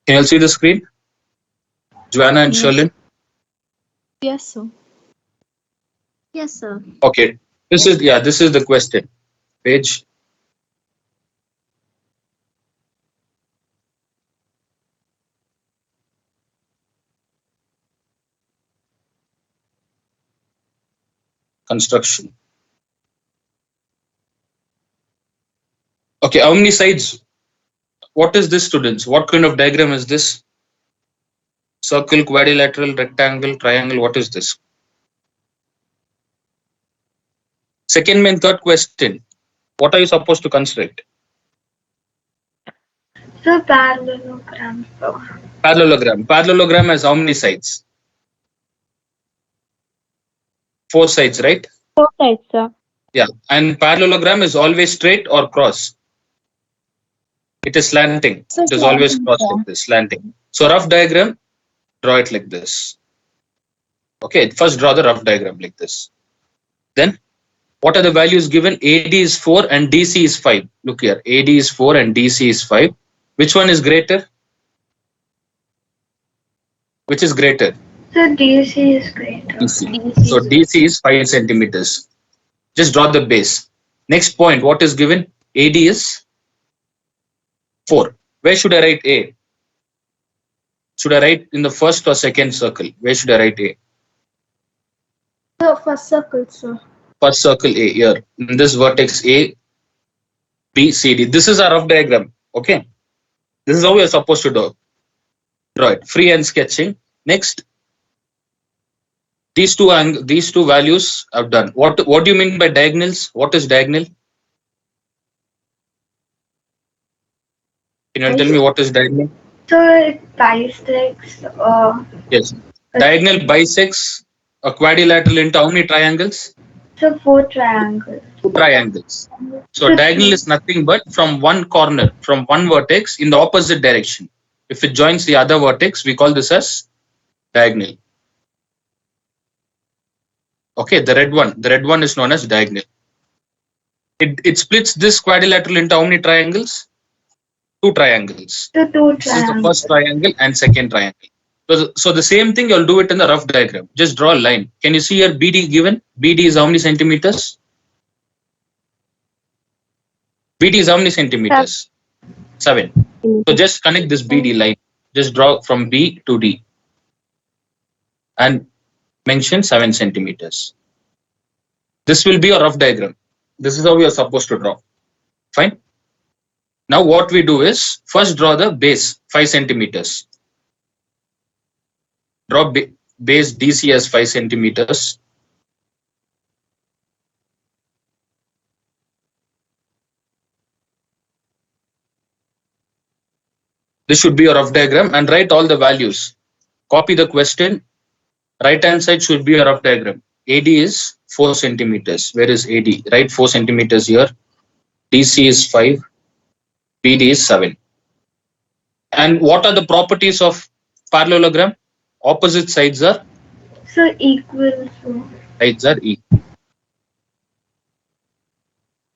Can you all see the screen? Joanna and Yes. Sherlin? Yes, sir. Yes, sir. Okay. This is the question. Page. Construction. Okay, how many sides? What is this, students? What kind of diagram is this? Circle, quadrilateral, rectangle, triangle. What is this? Second and third question. What are you supposed to construct? So parallelogram. Parallelogram. Parallelogram has how many sides? Four sides, right? Four sides, sir. Yeah. And parallelogram is always straight or cross. It is slanting. So It is always slanting, cross sir. like this, slanting. So rough diagram, draw it like this. Okay, first draw the rough diagram like this. Then what are the values given? AD is 4 and DC is 5. Look here, AD is 4 and DC is 5. Which one is greater? Which is greater? So DC is greater. DC. So DC is 5 centimeters. Just draw the base. Next point, what is given? AD is 4. Where should I write A? Should I write in the first or second circle? Where should I write A? So first circle, sir. First circle A here. In this vertex A, B, C, D. This is a rough diagram. Okay. This is how we are supposed to draw it. Freehand sketching. Next, these two values I've done. What do you mean by diagonals? What is diagonal? Can you tell me what is diagonal? So it bisects. Yes. Diagonal bisects a quadrilateral into how many triangles? So four triangles. Two triangles. So diagonal is nothing but from one corner, from one vertex in the opposite direction. If it joins the other vertex, we call this as diagonal. Okay, the red one is known as diagonal. It splits this quadrilateral into how many triangles? Two triangles. So two This is the triangles. first triangle and second triangle. So the same thing you'll do it in the rough diagram. Just draw a line. Can you see here BD given? BD is how many centimeters? BD is how many centimeters? 7. So just connect this BD line. Just draw from B to D and mention 7 centimeters. This will be a rough diagram. This is how we are supposed to draw. Fine. Now what we do is first draw the base 5 centimeters. Draw base DC as 5 centimeters. This should be a rough diagram and write all the values. Copy the question. Right hand side should be a rough diagram. AD is 4 centimeters. Where is AD? Write 4 centimeters here. DC is 5. BD is 7. And what are the properties of parallelogram? Opposite sides are So equal. equal.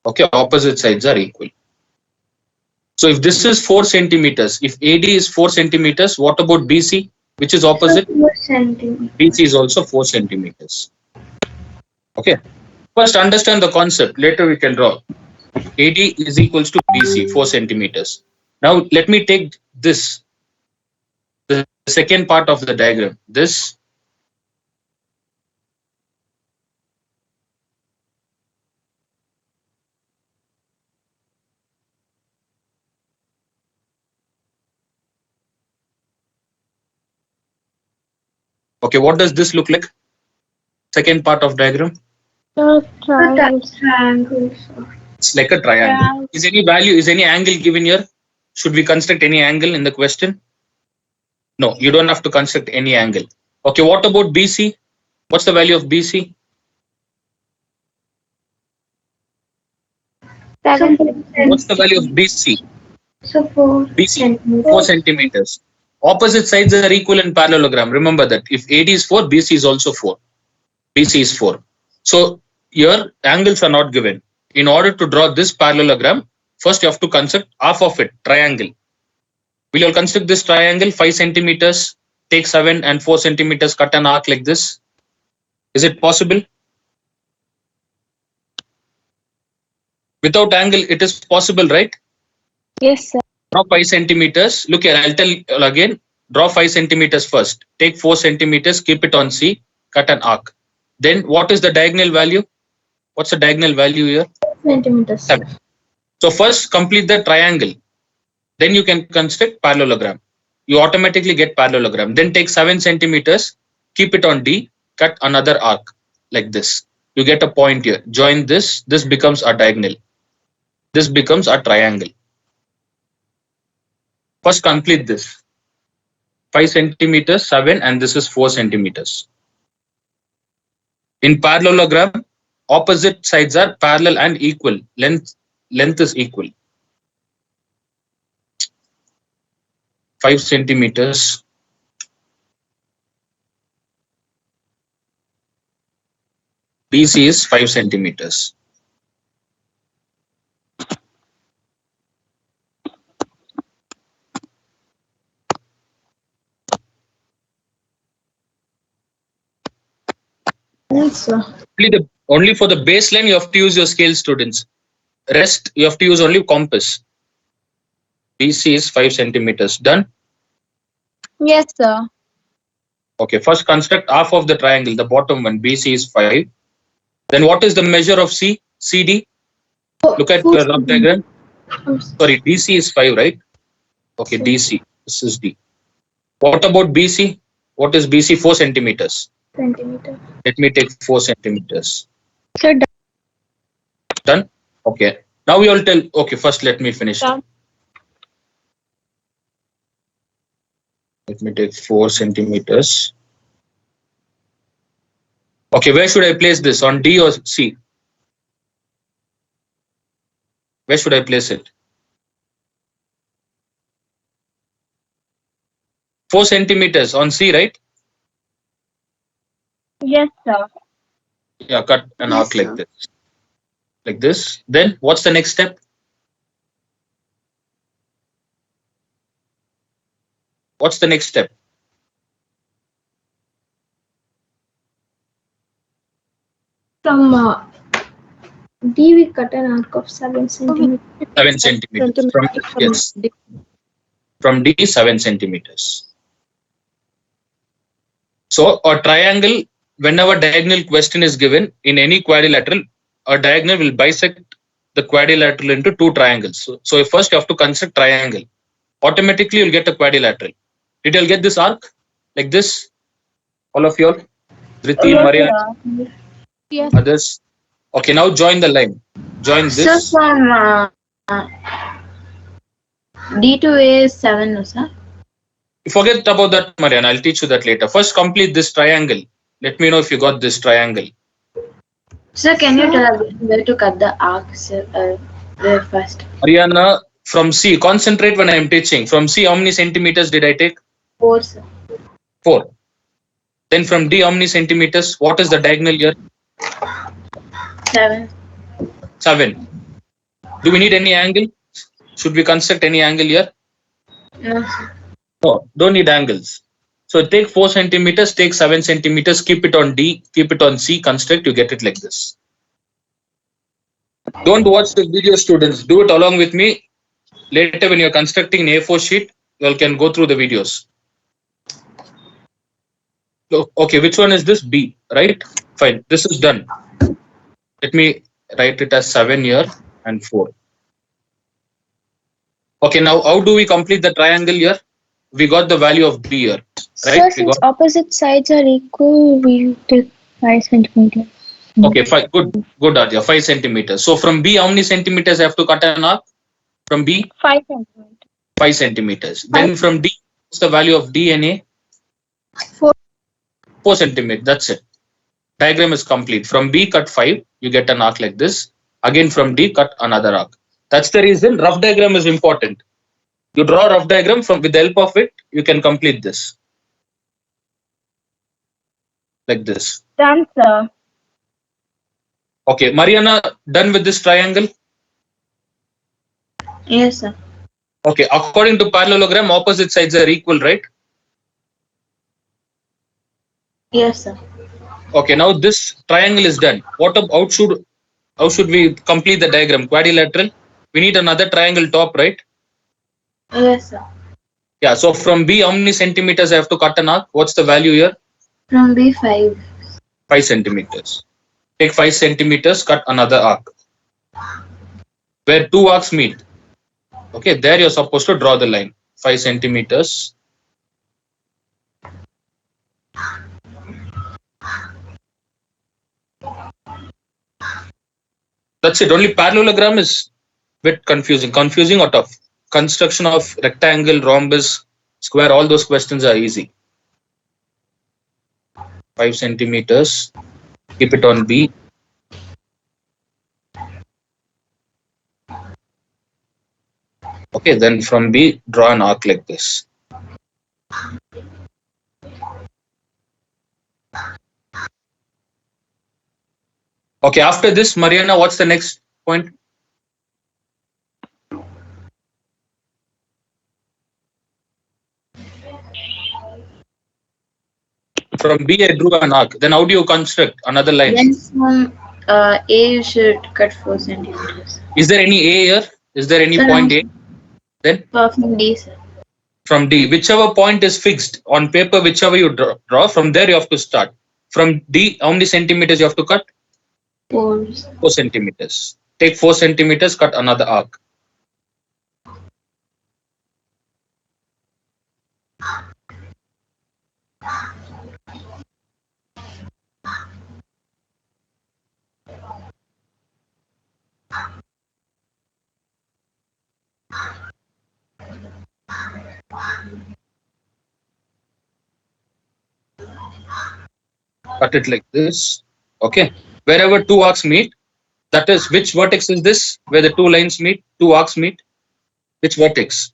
Okay, opposite sides are equal. So if this is 4 centimeters, if AD is 4 centimeters, what about BC, which is opposite? So 4 centimeters. BC is also 4 centimeters. Okay. First understand the concept. Later we can draw. AD is equals to BC, 4 centimeters. Now let me take this, the second part of the diagram. This. Okay, what does this look like? Second part of diagram. Triangles. It's like a triangle. Is any value, is any angle given here? Should we construct any angle in the question? No, you don't have to construct any angle. Okay, what about BC? What's the value of BC? What's the value of BC? So 4 BC, 4 centimeters. Opposite sides are equal in parallelogram. Remember that. If AD is 4, BC is also 4. BC is 4. So here angles are not given. In order to draw this parallelogram, first you have to construct half of it, triangle. Will you all construct this triangle 5 centimeters, take 7 and 4 centimeters, cut an arc like this? Is it possible? Without angle, it is possible, right? Yes, sir. Draw 5 centimeters. Look here, I'll tell you again. Draw 5 centimeters first. Take 4 centimeters, keep it on C, cut an arc. Then what is the diagonal value? What's the diagonal value here? Centimeters. 7. So first complete the triangle. Then you can construct parallelogram. You automatically get parallelogram. Then take 7 centimeters, keep it on D, cut another arc like this. You get a point here. Join this. This becomes a diagonal. This becomes a triangle. First complete this. 5 centimeters, 7, and this is 4 centimeters. In parallelogram, opposite sides are parallel and equal. Length is equal. 5 centimeters. BC is 5 centimeters. Yes, sir. Only for the baseline you have to use your scale, students. Rest you have to use only compass. BC is 5 centimeters. Done? Yes, sir. Okay, first construct half of the triangle, the bottom one. BC is 5. Then what is the measure of C? CD? Look at your rough diagram. Sorry, DC is 5, right? Okay, DC. This is D. What about BC? What is BC? 4 centimeters. Centimeter. Let me take 4 centimeters. Sir, Done? Okay. Now we all tell. Okay, first let me finish. done. Let me take 4 centimeters. Okay, where should I place this? On D or C? Where should I place it? 4 centimeters on C, right? Yes, sir. Yeah, cut an arc like this. Like this. Then what's the next step? What's the next step? From D we cut an arc of 7 centimeters. 7 centimeters. Yes. From D, 7 centimeters. So a triangle, whenever diagonal question is given in any quadrilateral, a diagonal will bisect the quadrilateral into two triangles. So first you have to construct triangle. Automatically you'll get a quadrilateral. Did you all get this arc? Like this? All of you all? Dhriti, Yes, Maria, sir. Yes. others? Okay, now join the line. Join Sir, this. from D to A is 7, no, sir? Forget about that, Mariana. I'll teach you that later. First complete this triangle. Let me know if you got this triangle. Sir, can you tell us where to cut the arc, sir? Where first? Mariana, from C, concentrate when I am teaching. From C, how many centimeters did I take? 4, sir. 4. Then from D, how many centimeters? What is the diagonal here? 7. 7. Do we need any angle? Should we construct any angle here? No, sir. No, don't need angles. So take 4 centimeters, take 7 centimeters, keep it on D, keep it on C, construct, you get it like this. Don't watch the video, students. Do it along with me. Later, when you're constructing an A4 sheet, you all can go through the videos. Okay, which one is this? B, right? Fine. This is done. Let me write it as 7 here and 4. Okay, now how do we complete the triangle here? We got the value of B here, right? Sir, since opposite sides are equal, we'll take 5 centimeters. Okay, fine. Good, Adya. 5 centimeters. So from B, how many centimeters I have to cut an arc? From B, 5 centimeters. 5 centimeters. Then from D, what's the value of D and A? 4. 4 centimeters. That's it. Diagram is complete. From B, cut 5. You get an arc like this. Again, from D, cut another arc. That's the reason rough diagram is important. You draw a rough diagram, with the help of it, you can complete this. Like this. Done, sir. Okay, Mariana, done with this triangle? Yes, sir. Okay, according to parallelogram, opposite sides are equal, right? Yes, sir. Okay, now this triangle is done. How should we complete the diagram? Quadrilateral. We need another triangle top, right? Yes, sir. Yeah. So from B, how many centimeters I have to cut an arc? What's the value here? From B5. 5 centimeters. Take 5 centimeters, cut another arc. Where two arcs meet. Okay, there you're supposed to draw the line. 5 centimeters. That's it. Only parallelogram is bit confusing. Confusing or tough? Construction of rectangle, rhombus, square, all those questions are easy. 5 centimeters. Keep it on B. Okay, then from B, draw an arc like this. Okay, after this, Mariana, what's the next point? From B, I drew an arc. Then how do you construct another line? Then from A, you should cut 4 centimeters. Is there any A here? Is there any So point now, A? Then from D, sir. from D, whichever point is fixed on paper, whichever you draw, from there you have to start. From D, how many centimeters you have to cut? 4. 4 centimeters. Take 4 centimeters, cut another arc. Cut it like this. Okay. Wherever two arcs meet, that is, which vertex is this? Where the two lines meet, two arcs meet. Which vertex?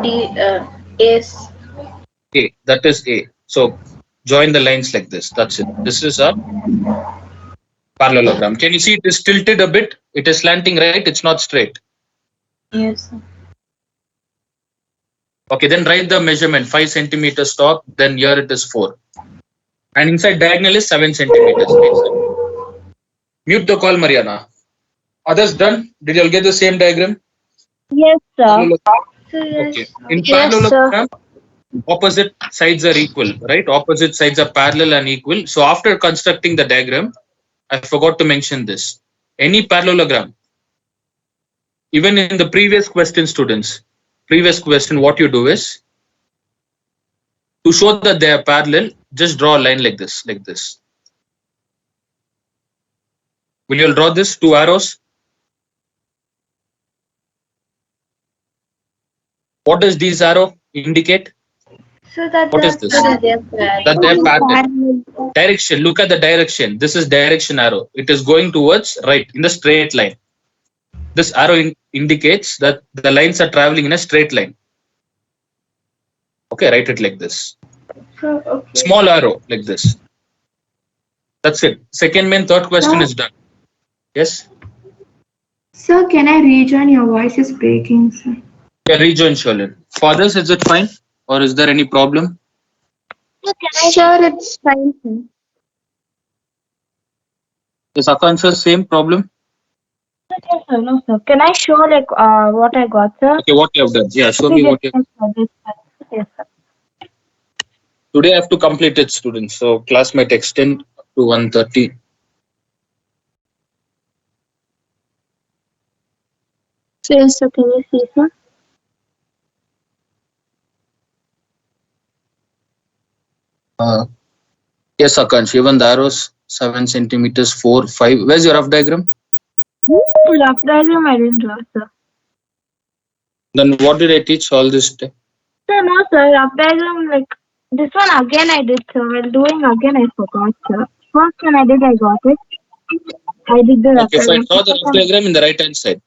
D, S. A. That is A. So join the lines like this. That's it. This is a parallelogram. Can you see it is tilted a bit? It is slanting, right? It's not straight. Yes, sir. Okay, then write the measurement 5 centimeters top, then here it is 4. And inside diagonal is 7 centimeters. Mute the call, Mariana. Others done? Did you all get the same diagram? Yes, sir. So Okay. yes. In Yes, sir. parallelogram, opposite sides are equal, right? Opposite sides are parallel and equal. So after constructing the diagram, I forgot to mention this. Any parallelogram, even in the previous question, students, previous question, what you do is to show that they are parallel, just draw a line like this, like this. Will you all draw this two arrows? What does this arrow indicate? So that What is the this? So that they are That they are parallel. Parallel. Direction. Look at the direction. This is direction arrow. It is going towards right in the straight line. This arrow indicates that the lines are traveling in a straight line. Okay, write it like this. okay. Small arrow like this. That's it. Second main, third question is done. Yes. Sir, can I rejoin? Your voice is breaking, sir. Yeah, rejoin Sholin. For others, is it fine? Or is there any problem? Sure, it's fine, sir. Is Akansha same problem? Yes, sir. No, sir. Can I show like what I got, sir? Okay, what you have done. Yeah, show Please me just what you have. check for this, sir. Yes, sir. Today I have to complete it, students. So class might extend to 1:30. So, yes, sir. Can you see, sir? Yes, Akansh. Even the arrows 7 centimeters, 4, 5. Where's your rough diagram? Rough diagram I didn't draw, sir. Then what did I teach all this day? Sir, no, sir. Rough diagram, like, this one again I did, sir. While doing again I forgot, sir. First one I did, I got it. I did the rough Okay, fine. diagram. Draw the rough diagram in the right hand side.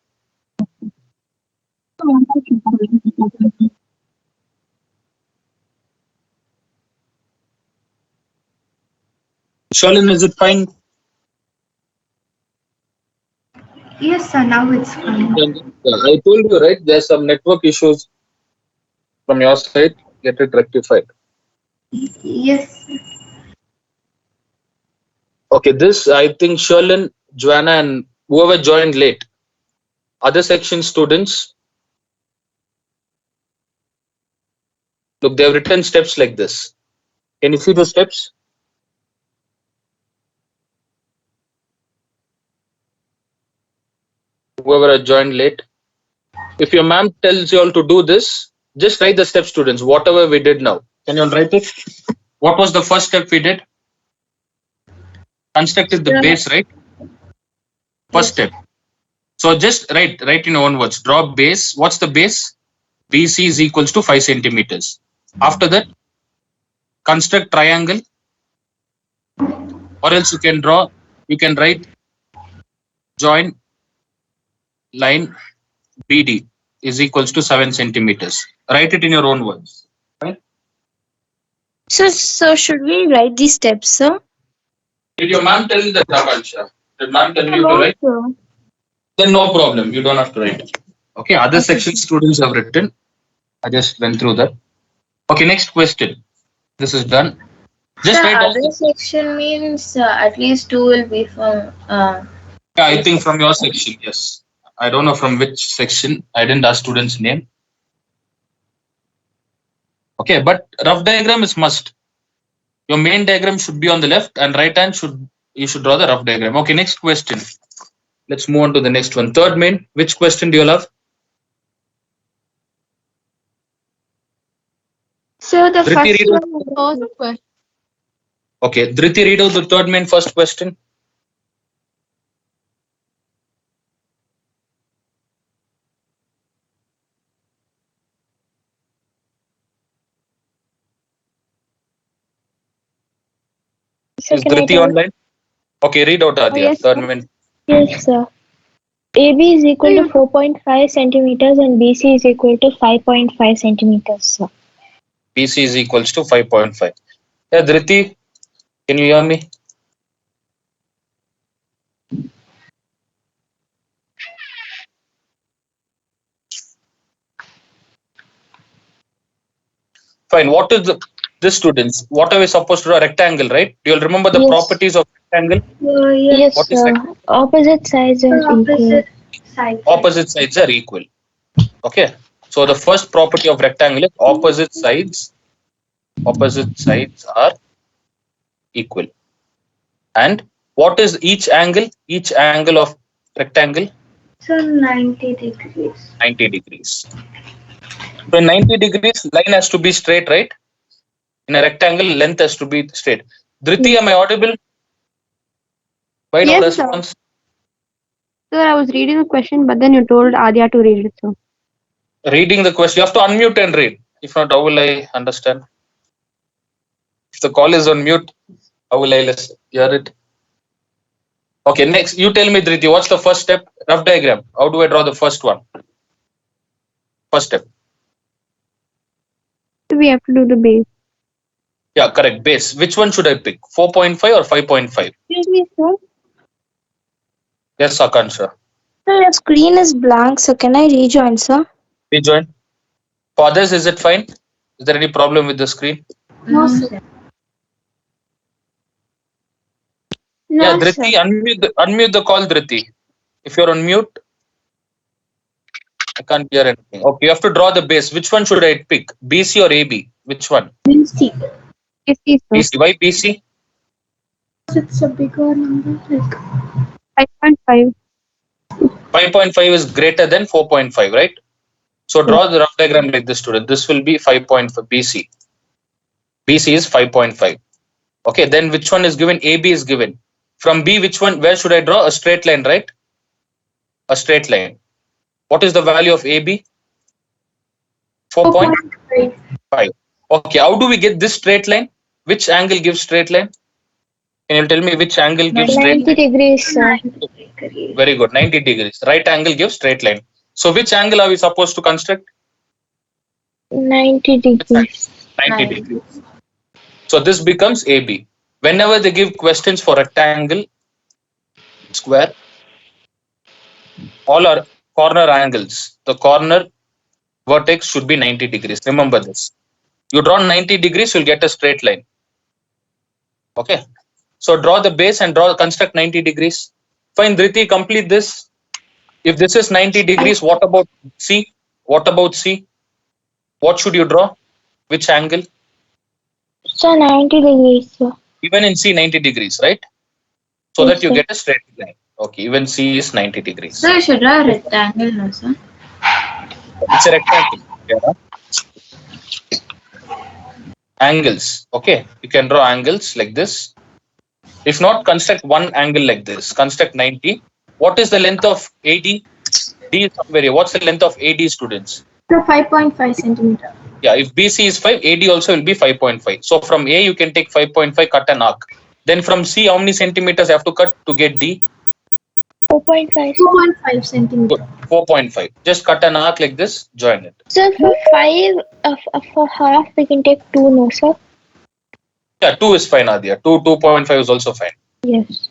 Sholin, is it fine? Yes, sir. Now it's fine. Yeah, I told you, right? There's some network issues from your side. Get it rectified. Yes. Okay, this I think Sherlin, Joanna, and whoever joined late. Other section students, look, they've written steps like this. Can you see the steps? Whoever had joined late. If your ma'am tells you all to do this, just write the steps, students, whatever we did now. Can you all write it? What was the first step we did? Constructed the base, right? First step. So just write in your own words. Draw base. What's the base? BC is equals to 5 centimeters. After that, construct triangle, or else you can write join line BD is equals to 7 centimeters. Write it in your own words. Right? So should we write these steps, sir? Did your ma'am tell that, Akansha? Did ma'am tell you to No, write? sir. Then no problem. You don't have to write. Okay, other Okay. section students have written. I just went through that. Okay, next question. This is done. Just Sir, write all other the. section means at least two will be from. Yeah, I think from your section, yes. I don't know from which section. I didn't ask students' name. Okay, but rough diagram is must. Your main diagram should be on the left and right hand you should draw the rough diagram. Okay, next question. Let's move on to the next one. Third main. Which question do you have? So the Dhriti, first read out. one, first question. Okay, Dhriti, read out the third main first question. So Is can I Dhriti tell? online? Okay, read out Adya. Yes, Third sir. main. Yes, sir. AB is equal to 4.5 centimeters and BC is equal to 5.5 centimeters, sir. BC is equals to 5.5. Yeah, Dhriti, can you hear me? Fine. What is this students? What are we supposed to draw? Rectangle, right? Do you all remember the Yes. properties of rectangle? Yes. Yes, What is sir. Opposite sides are equal. Opposite side. opposite sides are equal? Okay. So the first property of rectangle is opposite sides are equal. And what is each angle? Each angle of rectangle? So 90 degrees. 90 degrees. So in 90 degrees, line has to be straight, right? In a rectangle, length has to be straight. Dhriti, am I audible? Why no Yes, sir. response? Sir, I was reading the question, but then you told Adya to read it, sir. Reading the question, you have to unmute and read. If not, how will I understand? If the call is on mute, how will I hear it? Okay, next, you tell me, Dhriti, what's the first step? Rough diagram. How do I draw the first one? First step. We have to do the base. Yeah, correct. Base. Which one should I pick? 4.5 or 5.5? Excuse me, sir. Yes, Akansha. Sir, your screen is blank, so can I rejoin, sir? Rejoin. For others, is it fine? Is there any problem with the screen? No, sir. Yeah, No, sir. Dhriti, unmute the call, Dhriti. If you're on mute, I can't hear anything. Okay, you have to draw the base. Which one should I pick? BC or AB? Which one? BC. Yes, yes, sir. BC. Why BC? It's a bigger number. Like 5.5. 5.5 is greater than 4.5, right? So draw the rough diagram like this, student. This will be 5.5 BC. BC is 5.5. Okay, then which one is given? AB is given. From B, which one? Where should I draw? A straight line, right? A straight line. What is the value of AB? 4.5. Okay, how do we get this straight line? Which angle gives straight line? Can you tell me which angle gives straight 90 line? degrees, sir. Very good, 90 degrees. Right angle gives straight line. So which angle are we supposed to construct? 90 degrees. 90 degrees. So this becomes AB. Whenever they give questions for rectangle, square, All are corner angles. The corner vertex should be 90 degrees. Remember this. You draw 90 degrees, you'll get a straight line. Okay. So draw the base and construct 90 degrees. Fine, Dhriti, complete this. If this is 90 degrees, what about C? What about C? What should you draw? Which angle? So 90 degrees, sir. Even in C, 90 degrees, right? So Yes, that you sir. get a straight line. Okay, even C is 90 degrees. So you should draw a rectangle, no, sir? It's a rectangle. Yeah. Angles. Okay, you can draw angles like this. If not, construct one angle like this. Construct 90. What is the length of AD? D is somewhere here. What's the length of AD, students? So 5.5 centimeter. Yeah, if BC is 5, AD also will be 5.5. So from A, you can take 5.5, cut an arc. Then from C, how many centimeters you have to cut to get D? 4.5. 2.5 centimeter. 4.5. Just cut an arc like this, join it. Sir, for 5, for half, we can take 2, no, sir? Yeah, 2 is fine, Adya. 2.5 is also fine. Yes.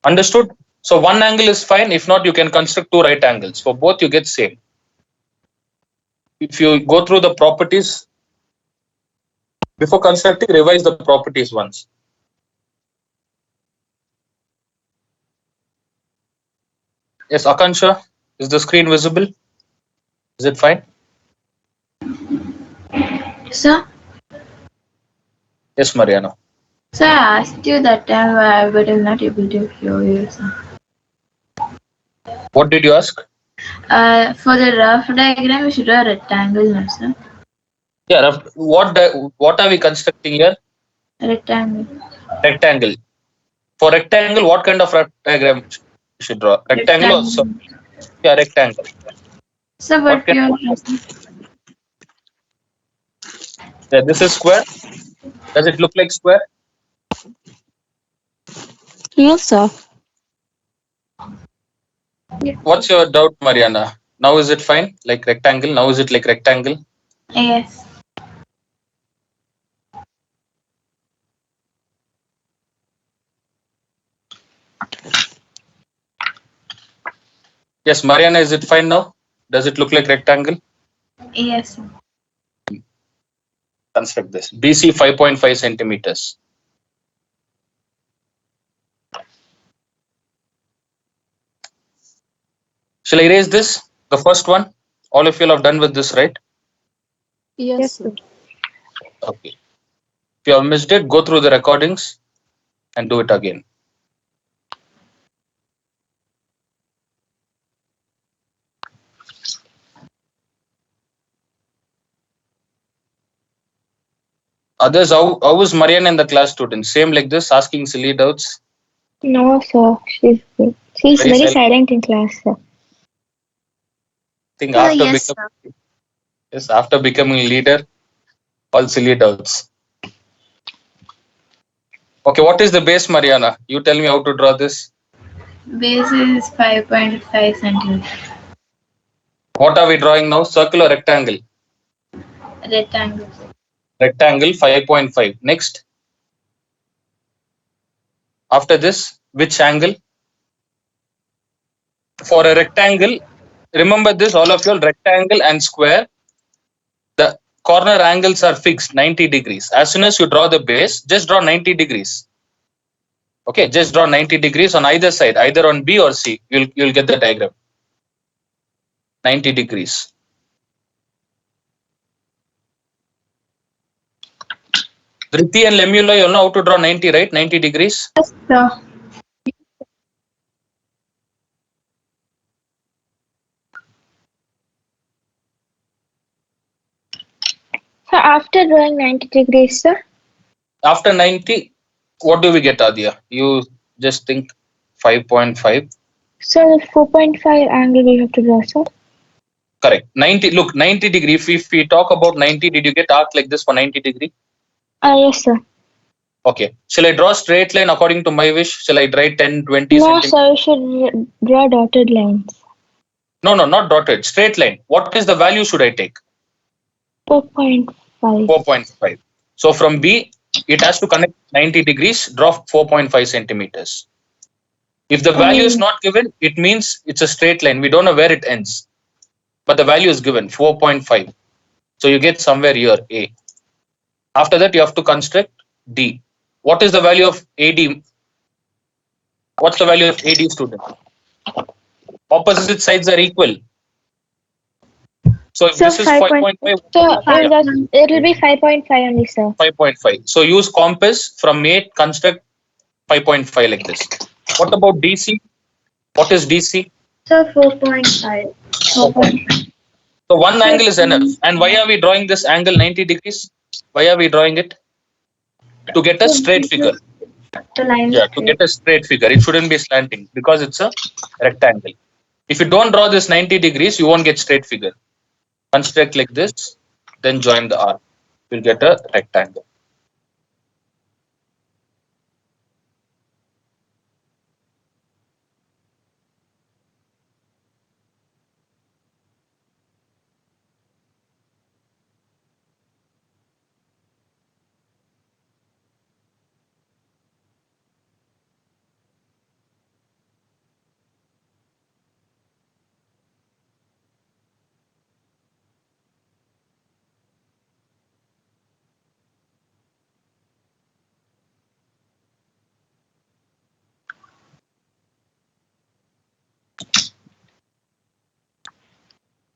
Understood? So one angle is fine. If not, you can construct two right angles. For both, you get same. If you go through the properties, before constructing, revise the properties once. Yes, Akansha, is the screen visible? Is it fine? Sir? Yes, Mariana. So I asked you that time, but I'm not able to hear you, sir. What did you ask? For the rough diagram, you should draw a rectangle, no, sir? Yeah, what are we constructing here? Rectangle. Rectangle. For rectangle, what kind of diagram you should draw? Rectangle also. Rectangle. Yeah, rectangle. So What what kind you of, are yeah, this is square. Does it look like square? Yes, sir. What's your doubt, Mariana? Now is it fine? Like rectangle? Now is it like rectangle? Yes. Yes, Mariana, is it fine now? Does it look like rectangle? Yes. Construct this. BC 5.5 centimeters. Shall I erase this? The first one? All of you have done with this, right? Yes, sir. Okay. If you have missed it, go through the recordings and do it again. Others, how is Mariana in the class, students? Same like this, asking silly doubts? No, sir. She's good. She's Very very silent. silent in class, sir. Think after Yes, becoming, sir. yes, after becoming leader, all silly doubts. Okay, what is the base, Mariana? You tell me how to draw this. Base is 5.5 centimeter. What are we drawing now? Circle or rectangle? Rectangle. Rectangle 5.5. Next. After this, which angle? For a rectangle, remember this, all of you, rectangle and square, the corner angles are fixed 90 degrees. As soon as you draw the base, just draw 90 degrees. Okay, just draw 90 degrees on either side, either on B or C. You'll get the diagram. 90 degrees. Dhriti and Lemula, you know how to draw 90, right? 90 degrees. Yes, sir. So after drawing 90 degrees, sir? After 90, what do we get, Adya? You just think 5.5. So 4.5 angle we have to draw, sir? Correct. 90, look, 90 degree. If we talk about 90, did you get arc like this for 90 degree? Yes, sir. Okay. Shall I draw straight line according to my wish? Shall I write 10, 20 No, centimeters? sir. You should draw dotted lines. No, not dotted. Straight line. What is the value should I take? 4.5. 4.5. So from B, it has to connect 90 degrees, draw 4.5 centimeters. If the value is not given, it means it's a straight line. We don't know where it ends, but the value is given 4.5. So you get somewhere here A. After that, you have to construct D. What is the value of AD? What's the value of AD, student? Opposite sides are equal. So if So this is 5.5, So yeah, it will be 5.5 only, sir. 5.5. So use compass from A, construct 5.5 like this. What about DC? What is DC? So 4.5. 4.5. So one angle is enough. And why are we drawing this angle 90 degrees? Why are we drawing it? To get a straight figure. The line Yeah, to get a straight figure. It shouldn't be slanting because it's a rectangle. If you don't draw this 90 degrees, you won't get straight figure. Construct like this, then join the arc. You'll get a rectangle.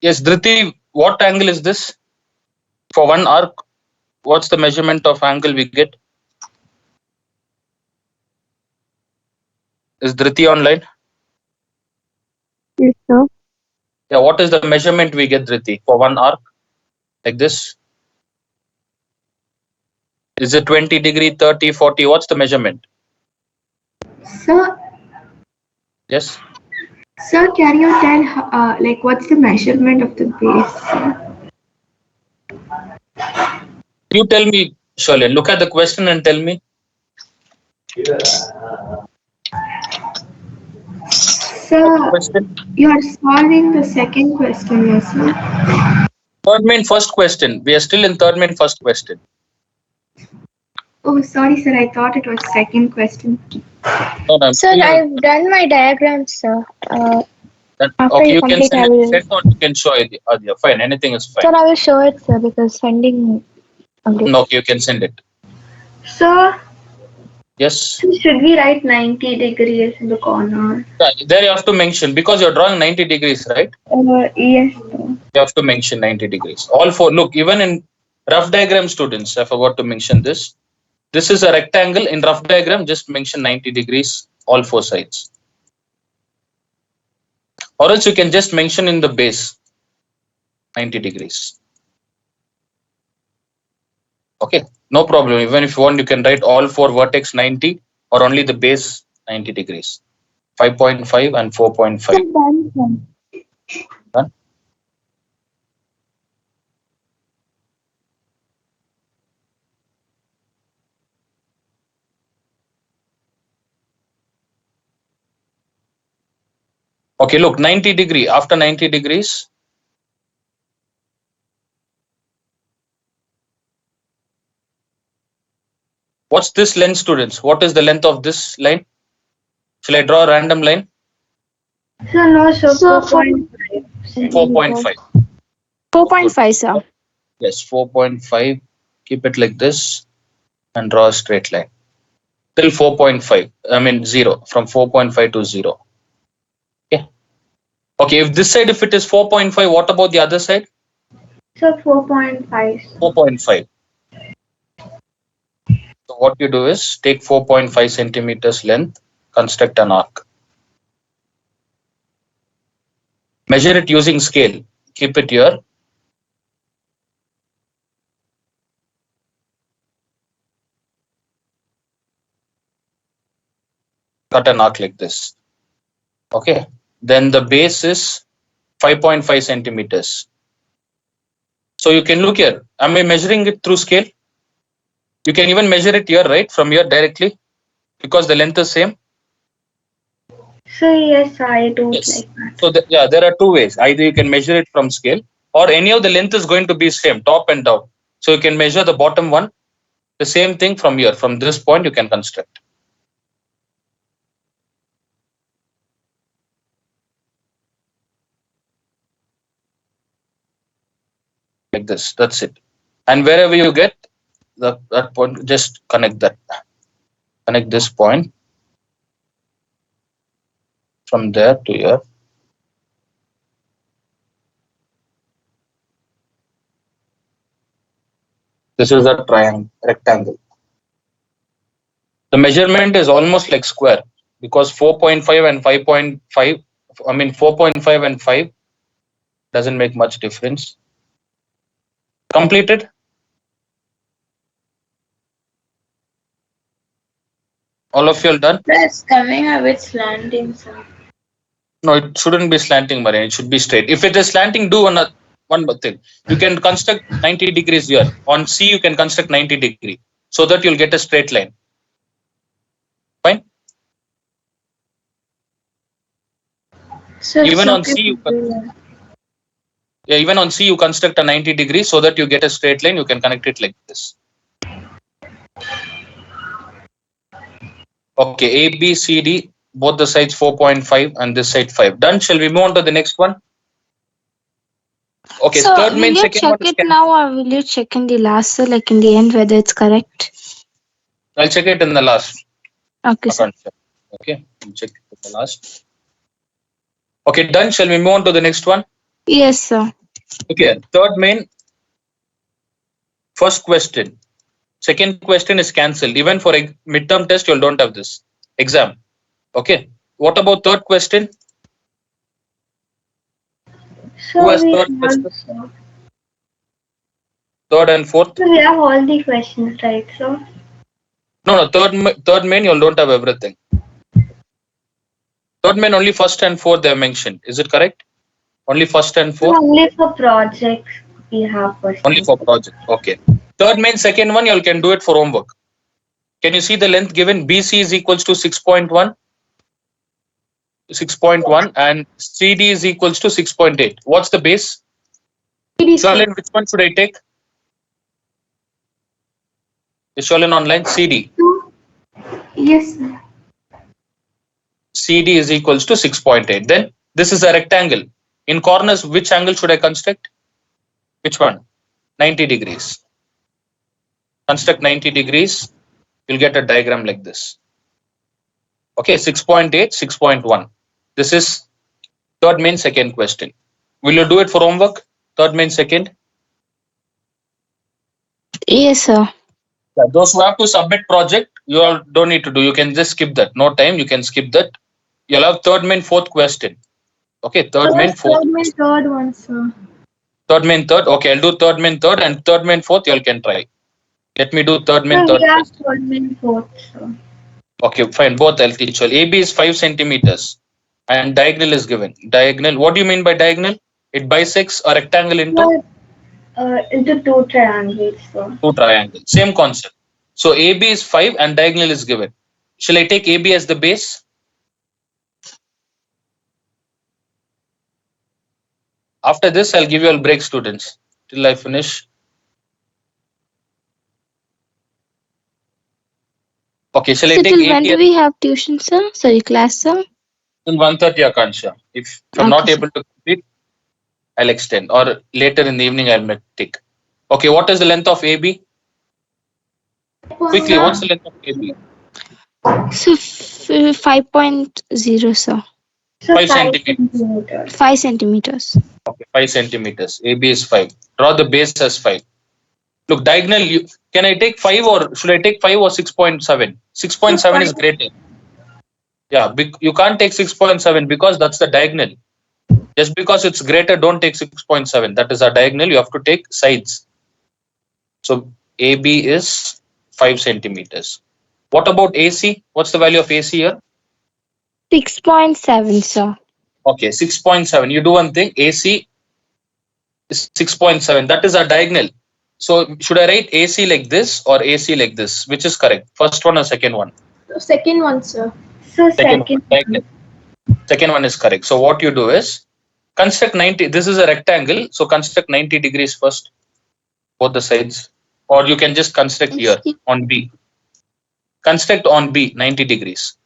Yes, Dhriti, what angle is this? For one arc, what's the measurement of angle we get? Is Dhriti online? Yes, sir. Yeah, what is the measurement we get, Dhriti, for one arc? Like this? Is it 20 degree, 30, 40? What's the measurement? Sir, Yes. sir, can you tell like what's the measurement of the base? You tell me, Shalin. Look at the question and tell me. What's the Sir, question? you are solving the second question, yes, sir. Third main first question. We are still in third main first question. Oh, sorry, sir. I thought it was second question. No, no, Sir, I've done my diagrams, sir. After okay, you you can complete, send I it. will. Send or you can show it. Yeah, fine. Anything is fine. Sir, I will show it, sir, because sending. No, okay, you can send it. Sir, Yes. should we write 90 degrees in the corner? Yeah, there you have to mention because you're drawing 90 degrees, right? Yes, sir. You have to mention 90 degrees. All four. Look, even in rough diagram students, I forgot to mention this. This is a rectangle. In rough diagram, just mention 90 degrees, all four sides. Or else you can just mention in the base 90 degrees. Okay, no problem. Even if you want, you can write all four vertex 90 or only the base 90 degrees. 5.5 and 4.5. Done? Okay, look, 90 degree. After 90 degrees, what's this length, students? What is the length of this line? Shall I draw a random line? Sir, no, sir. Sir, 4.5. 4.5. 4.5, sir. Yes, 4.5. Keep it like this and draw a straight line till 4.5. I mean 0, from 4.5 to 0. Okay. Okay, if this side, if it is 4.5, what about the other side? Sir, 4.5. 4.5. So what you do is take 4.5 centimeters length, construct an arc. Measure it using scale. Keep it here. Cut an arc like this. Okay. Then the base is 5.5 centimeters. So you can look here. Am I measuring it through scale? You can even measure it here, right? From here directly, because the length is same. Sir, yes, I don't Yes. like that. So yeah, there are two ways. Either you can measure it from scale, or any of the length is going to be same, top and down. So you can measure the bottom one. The same thing from here. From this point, you can construct. like this. That's it. And wherever you get that point, just connect that. Connect this point from there to here. This is a triangle, rectangle. The measurement is almost like square because 4.5 and 5.5, I mean 4.5 and 5 doesn't make much difference. Completed? All of you are done? It's coming a bit slanting, sir. No, it shouldn't be slanting, Marian. It should be straight. If it is slanting, do one more thing. You can construct 90 degrees here. On C, you can construct 90 degree so that you'll get a straight line. Fine? So Even on okay C, to do that. yeah, even on C, you construct a 90 degree so that you get a straight line. You can connect it like this. Okay, A, B, C, D, both the sides 4.5 and this side 5. Done. Shall we move on to the next one? Okay, So third will main, you second one check is it now or will you check in the last, sir, like in the end whether it's correct? I'll check it in the last. Okay, sir. Okay, I'll check it in the last. Okay, done. Shall we move on to the next one? Yes, sir. Okay, third main, first question. Second question is cancelled. Even for a midterm test, you don't have this exam. Okay. What about third question? Who So has we third have, question? Third and fourth? so we have all the questions, right? So No. Third main, you don't have everything. Third main only first and fourth they have mentioned. Is it correct? Only first and fourth? only for projects we have Only questions. for project. Okay. Third main, second one, you can do it for homework. Can you see the length given? BC is equals to 6.1. 6.1 and CD is equals to 6.8. What's the base? Shalin, which one should I take? Is Shalin online? CD. Yes, sir. CD is equals to 6.8. Then this is a rectangle. In corners, which angle should I construct? Which one? 90 degrees. Construct 90 degrees. You'll get a diagram like this. Okay, 6.8, 6.1. This is third main, second question. Will you do it for homework? Third main, second? Yes, sir. Yeah, those who have to submit project, you all don't need to do. You can just skip that. No time, you can skip that. You'll have third main, fourth question. Okay, third main, fourth. Third one, sir. Third main, third. Okay, I'll do third main, third, and third main, fourth. You all can try. Let me do third main, So we third have question. third and fourth. So Okay, fine. Both I'll teach you. AB is 5 centimeters and diagonal is given. Diagonal. What do you mean by diagonal? It bisects a rectangle into into two triangles. So two triangles. Same concept. So AB is 5 and diagonal is given. Shall I take AB as the base? After this, I'll give you all break, students, till I finish. Okay, shall I So take till when AB do we have tuition, sir? Sorry, class, sir? till 1:30, Akansha? If I'm Okay, not sir. able to complete, I'll extend, or later in the evening, I'll take. Okay, what is the length of AB? Quickly, what's the length of AB? So 5.0, sir. so 5 5 centimeters. centimeters. 5 centimeters. Okay, 5 centimeters. AB is 5. Draw the base as 5. Look, diagonal, can I take 5 or should I take 5 or 6.7? 6.7 is greater. Yeah, you can't take 6.7 because that's the diagonal. Just because it's greater, don't take 6.7. That is a diagonal. You have to take sides. So AB is 5 centimeters. What about AC? What's the value of AC here? 6.7, sir. Okay, 6.7. You do one thing. AC is 6.7. That is a diagonal. So should I write AC like this or AC like this? Which is correct? First one or second one? Second one, sir. So Second one. second Diagonal. Second one is correct. So what you do is construct 90. This is a rectangle. So construct 90 degrees first, both the sides. Or you can just construct here on B. Construct on B 90 degrees.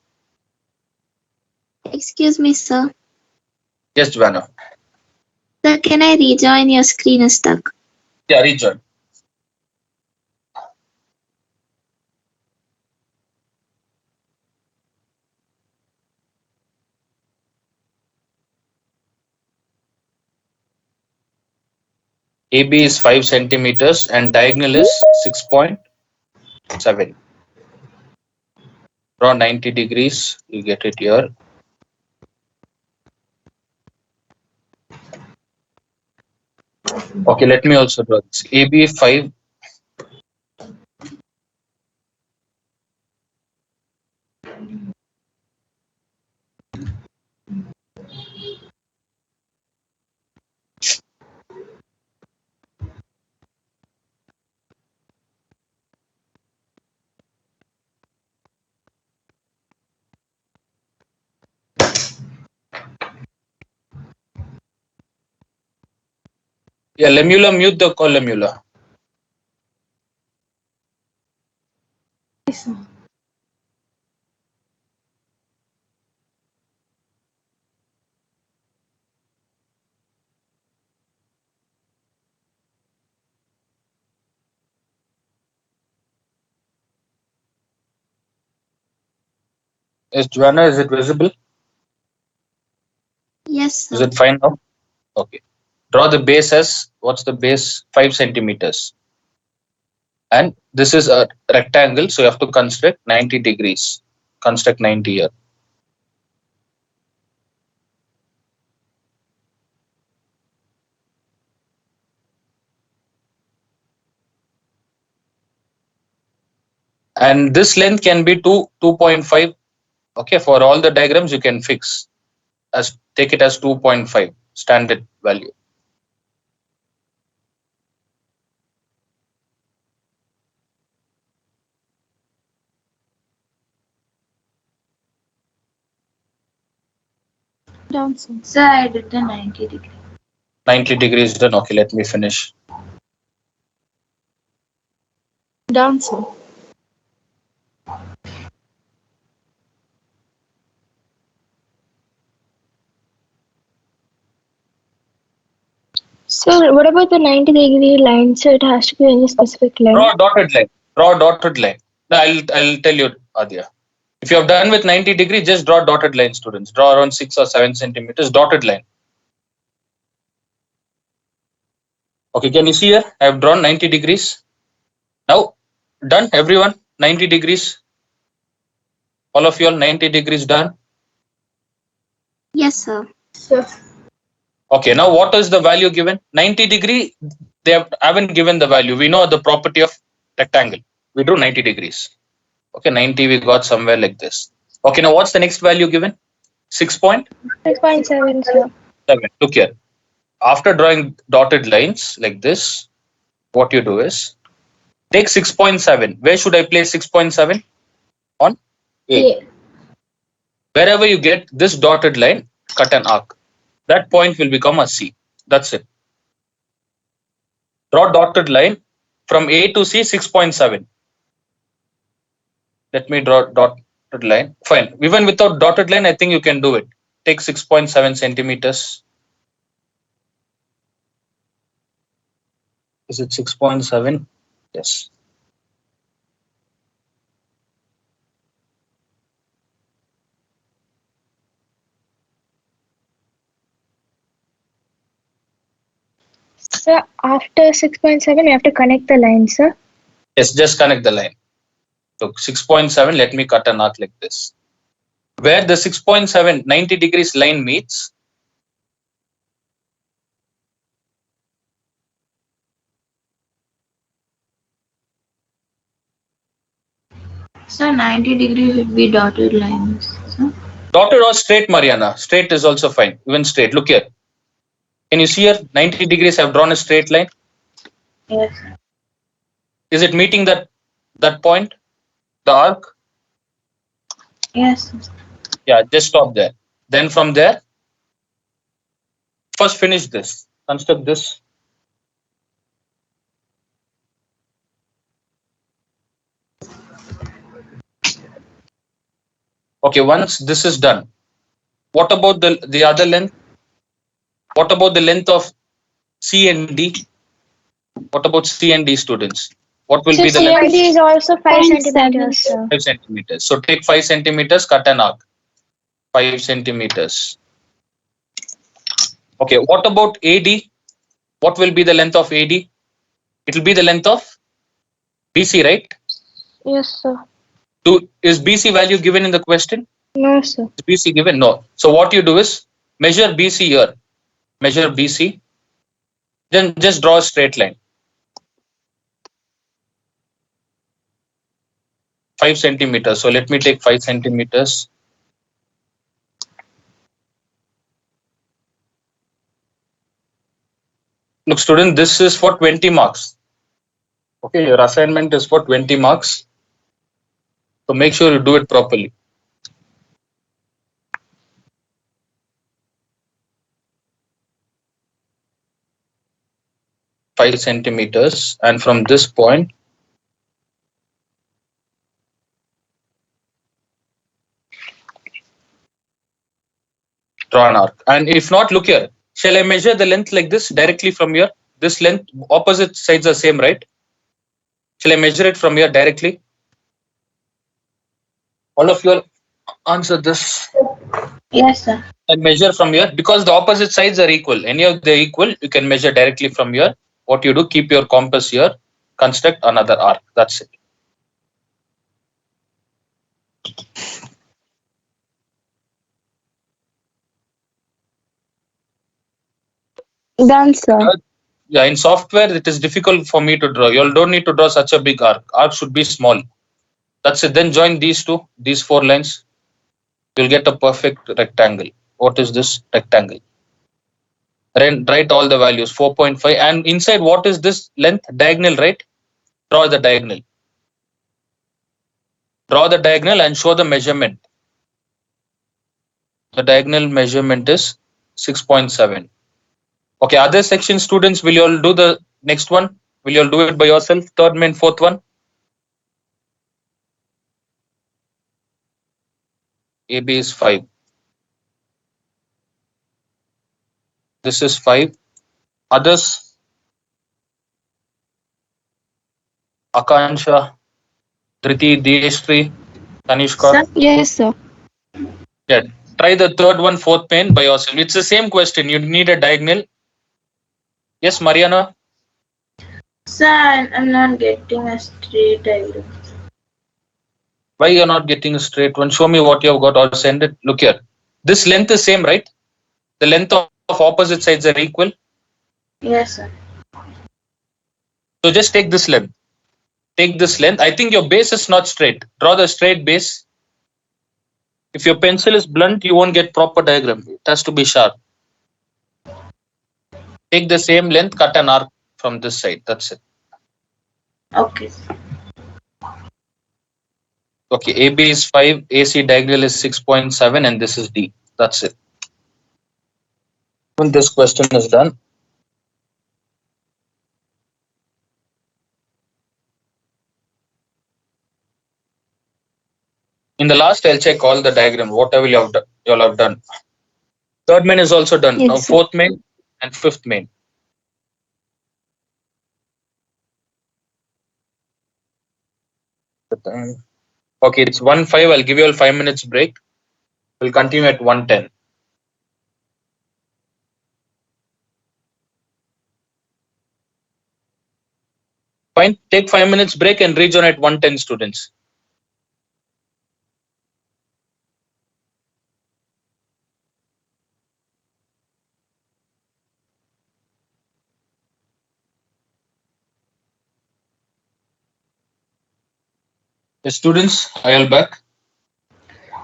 Excuse me, sir. Just Vanna. Sir, can I rejoin? Your screen is stuck. Yeah, rejoin. AB is 5 centimeters and diagonal is 6.7. Draw 90 degrees. You get it here. Okay, let me also draw this. AB 5. Yeah, lemula, mute the columula. Is Joanna, is it visible? Yes, Is sir. it fine now? Okay. Draw the base as, what's the base? 5 centimeters. And this is a rectangle, so you have to construct 90 degrees. Construct 90 here. And this length can be 2.5. Okay, for all the diagrams you can fix as, take it as 2.5 standard value. Down, sir. Sir, I did the 90 degree. 90 degrees done. Okay, let me finish. Down, sir. Sir, what about the 90-degree line? So it has to be any specific line. Draw a dotted line. Draw a dotted line. No, I'll tell you, Adya. If you have done with 90 degrees, just draw dotted line, students. Draw around 6 or 7 centimeters dotted line. Okay, can you see here? I have drawn 90 degrees. Now, done, everyone? 90 degrees. All of you all 90 degrees done. Yes, sir. Sir. Okay, now what is the value given? 90 degree, they haven't given the value. We know the property of rectangle. We drew 90 degrees. Okay, 90 we got somewhere like this. Okay, now what's the next value given? 6.7. 6.7, sir. Look here. After drawing dotted lines like this, what you do is take 6.7. Where should I place 6.7? On A. Wherever you get this dotted line, cut an arc. That point will become a C. That's it. Draw dotted line from A to C 6.7. Let me draw dotted line. Fine. Even without dotted line, I think you can do it. Take 6.7 centimeters. Is it 6.7? Yes. Sir, after 6.7, you have to connect the line, sir. Yes, just connect the line. Look, 6.7, let me cut an arc like this. Where the 6.7 90 degrees line meets, So 90 degree would be dotted lines. So, dotted or straight, Mariana. Straight is also fine. Even straight. Look here. Can you see here? 90 degrees I've drawn a straight line. yes. Is it meeting that point? The arc? Yes. Yeah, just stop there. Then from there, first finish this. Construct this. Okay, once this is done, what about the other length? What about the length of C and D? What about C and D students? What will So be the length? CMD is also 5 0.7. centimeters, sir. 5 centimeters. So take 5 centimeters, cut an arc. 5 centimeters. Okay, what about AD? What will be the length of AD? It will be the length of BC, right? Yes, sir. Is BC value given in the question? No, sir. Is BC given? No. So what you do is measure BC here. Measure BC. Then just draw a straight line. 5 centimeters. So let me take 5 centimeters. Look, student, this is for 20 marks. Okay, your assignment is for 20 marks. So make sure you do it properly. Five centimeters, and from this point, draw an arc. And if not, look here. Shall I measure the length like this directly from here? This length, opposite sides are same, right? Shall I measure it from here directly? All of you will answer this. Yes, sir. And measure from here because the opposite sides are equal. Any of the equal, you can measure directly from here. What you do, keep your compass here, construct another arc. That's it. Done, sir. Yeah, in software, it is difficult for me to draw. You all don't need to draw such a big arc. Arc should be small. That's it. Then join these two, these 4 lines. You'll get a perfect rectangle. What is this rectangle? Write all the values 4.5, and inside what is this length? Diagonal, right? Draw the diagonal. Draw the diagonal and show the measurement. The diagonal measurement is 6.7. Okay, other section students, will you all do the next one? Will you all do it by yourself? Third main, fourth one. AB is 5. This is 5. Others, Akansha, Dhriti, Diyashree, Tanishka. Sir? Yes, sir. Yeah, try the third one, fourth main by yourself. It's the same question. You need a diagonal. Yes, Mariana. Sir, I'm not getting a straight diagram. Why you're not getting a straight one? Show me what you have got or send it. Look here. This length is same, right? The length of opposite sides are equal. Yes, sir. So just take this length. Take this length. I think your base is not straight. Draw the straight base. If your pencil is blunt, you won't get proper diagram. It has to be sharp. Take the same length, cut an arc from this side. That's it. Okay. Okay, AB is 5, AC diagonal is 6.7, and this is D. That's it. When this question is done, in the last, I'll check all the diagram, whatever you all have done. Third main is also done. Yes, Now sir. fourth main and fifth main. Okay, it's 1:05. I'll give you all 5 minutes break. We'll continue at 1:10. Fine. Take 5 minutes break and rejoin at 1:10, students. Yes, students, I am back.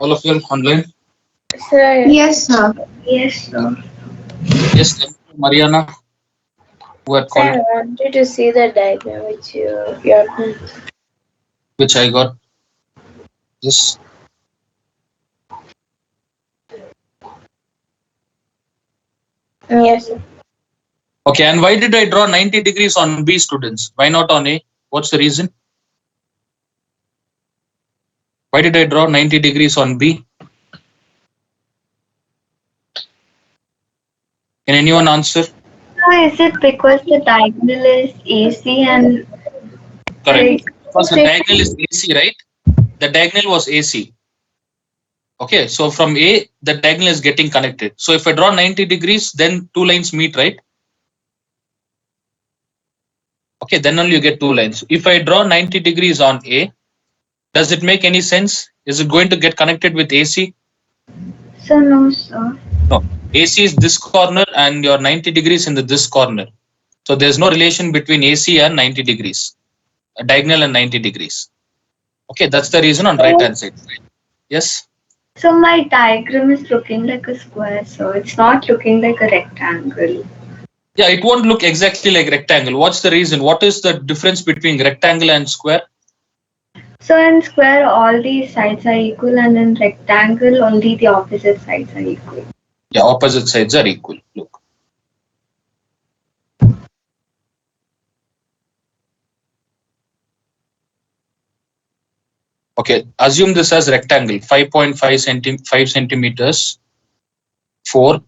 All of you online. Sir, Yes, sir. yes, sir. Yes, thank you, Mariana, who had Sir, I called, wanted to see the diagram which you are. which I got. This. Yes, sir. Okay, and why did I draw 90 degrees on B, students? Why not on A? What's the reason? Why did I draw 90 degrees on B? Can anyone answer? So is it because the diagonal is AC and Correct. like Because the diagonal is AC, right? The diagonal was AC. Okay, so from A, the diagonal is getting connected. So if I draw 90 degrees, then two lines meet, right? Okay, then only you get two lines. If I draw 90 degrees on A, does it make any sense? Is it going to get connected with AC? so no sir. No. AC is this corner and your 90 degrees in this corner. So there's no relation between AC and 90 degrees, a diagonal and 90 degrees. Okay, that's the reason on right hand side. Yes. So my diagram is looking like a square, so it's not looking like a rectangle. Yeah, it won't look exactly like rectangle. What's the reason? What is the difference between rectangle and square? So in square all the sides are equal and in rectangle only the opposite sides are equal. Yeah, opposite sides are equal. Look. Okay, assume this as rectangle, 5 centimeters, 4,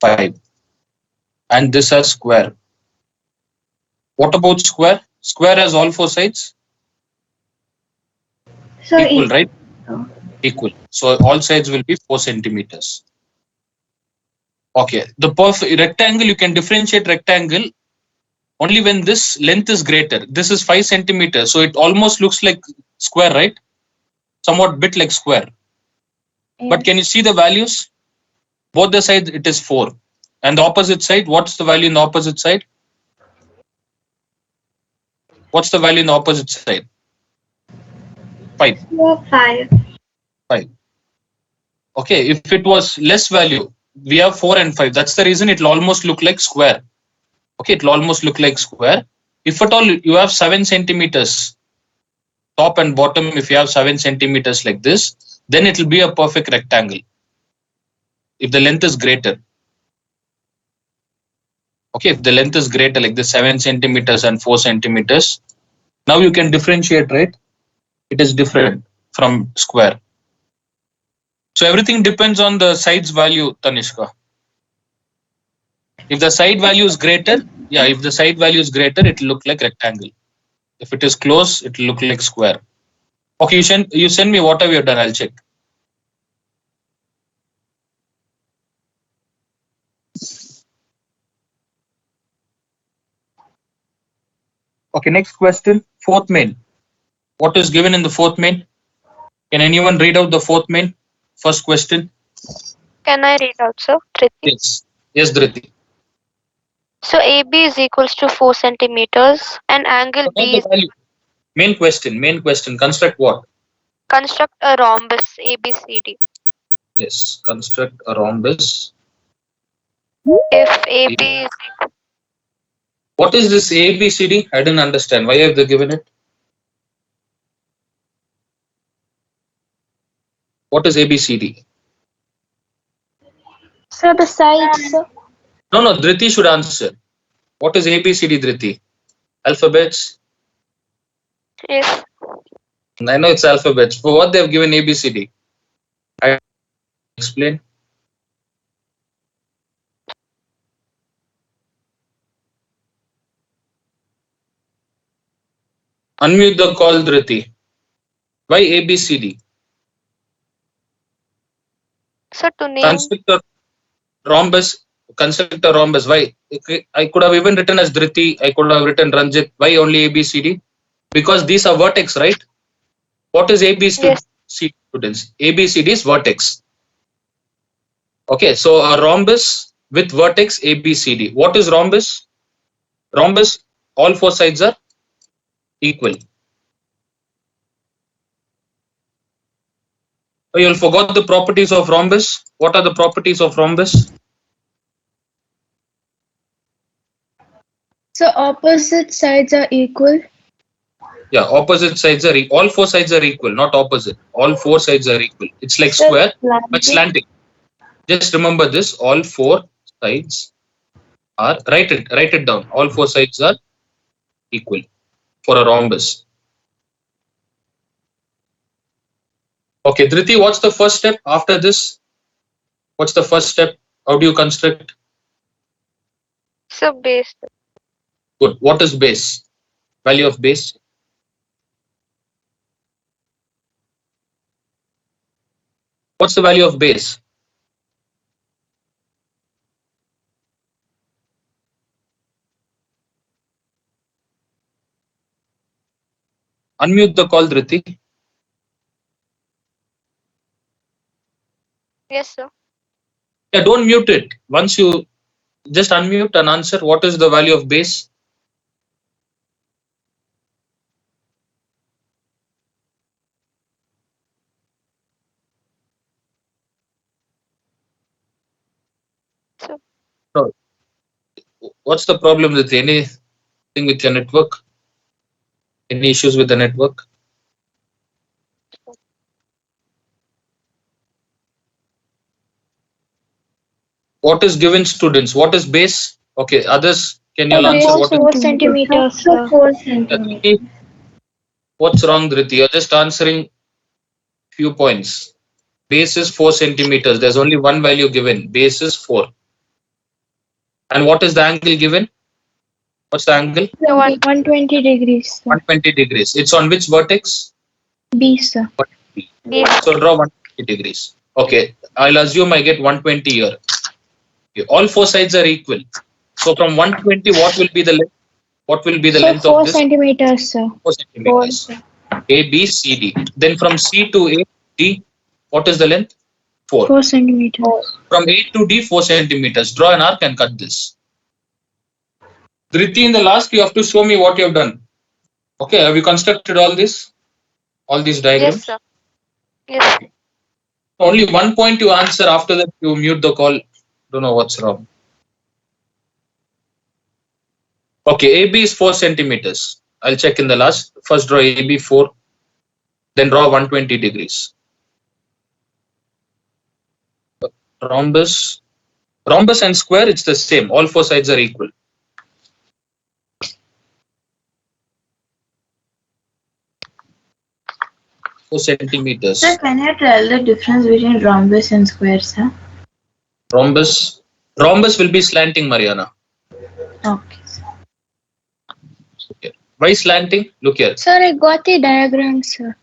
5. And this as square. What about square? Square has all four sides? So Equal, equal. right? Equal. So all sides will be 4 centimeters. Okay, the perfect rectangle, you can differentiate rectangle only when this length is greater. This is 5 centimeters, so it almost looks like square, right? Somewhat bit like square. Yes. But can you see the values? Both the sides it is 4. And the opposite side, what's the value in the opposite side? What's the value in the opposite side? 5. 5. 5. Okay, if it was less value, we have 4 and 5. That's the reason it will almost look like square. Okay, it will almost look like square. If at all you have 7 centimeters, top and bottom, if you have 7 centimeters like this, then it will be a perfect rectangle. If the length is greater. Okay, if the length is greater, like the 7 centimeters and 4 centimeters, now you can differentiate, right? It is different from square. So everything depends on the side's value, Tanishka. If the side value is greater, yeah, if the side value is greater, it will look like rectangle. If it is close, it will look like square. Okay, you send me whatever you've done, I'll check. Okay, next question. Fourth main. What is given in the fourth main? Can anyone read out the fourth main? First question. Can I read out, sir? Triti? Yes. Yes, Dhriti. So AB is equals to 4 centimeters and angle What are B the is value? Main question. Main question. Construct what? construct a rhombus ABCD. Yes. Construct a rhombus. If AB is What is this ABCD? I didn't understand. Why have they given it? What is ABCD? So the sides, No, no. Dhriti should answer. What is ABCD, Dhriti? Alphabets? yes. I know it's alphabets. For what they have given ABCD? I explain. Unmute the call, Dhriti. Why ABCD? So to name Construct a rhombus. Construct a rhombus. Why? I could have even written as Dhriti. I could have written Ranjit. Why only ABCD? Because these are vertex, right? What is ABCD, yes. students? ABCD is vertex. Okay, so a rhombus with vertex ABCD. What is rhombus? Rhombus, all four sides are equal. Oh, you'll forgot the properties of rhombus. What are the properties of rhombus? so opposite sides are equal. Yeah, opposite sides are all four sides are equal, not opposite. All four sides are equal. It's like So square but slanted. slanting. Just remember this. All four sides are write it down. All four sides are equal for a rhombus. Okay, Dhriti, what's the first step after this? What's the first step? How do you construct? So base. Good. What is base? Value of base? What's the value of base? Unmute the call, Dhriti. Yes, sir. Yeah, don't mute it. Once you just unmute and answer, what is the value of base? So No. What's the problem with anything with your network? Any issues with the network? What is given, students? What is base? Okay, others, can you The answer base what is 4 centimeters, So sir. 4 yeah, centimeters. Dhriti, what's wrong, Dhriti? You're just answering few points. Base is 4 centimeters. There's only one value given. Base is 4. And what is the angle given? What's the angle? The 120 degrees, sir. 120 degrees. It's on which vertex? B, sir. B. B. So draw 120 degrees. Okay, I'll assume I get 120 here. Okay. All four sides are equal. So from 120, what will be the length? What will be the So length 4 of this? centimeters, sir. 4 centimeters. A, B, C, D. Then from C to A, D, what is the length? 4. 4 centimeters. From A to D, 4 centimeters. Draw an arc and cut this. Dhriti, in the last, you have to show me what you have done. Okay, have you constructed all this? All these Yes, diagrams? sir. Yes. Only one point you answer, after that you mute the call. Don't know what's wrong. Okay, AB is 4 centimeters. I'll check in the last. First draw AB 4, then draw 120 degrees. Rhombus. Rhombus and square, it's the same. All four sides are equal. Four centimeters. Sir, can you tell the difference between rhombus and square, sir? Rhombus. Rhombus will be slanting, Mariana. Okay. Okay. Why slanting? Look here. Sir, I got the diagram, sir.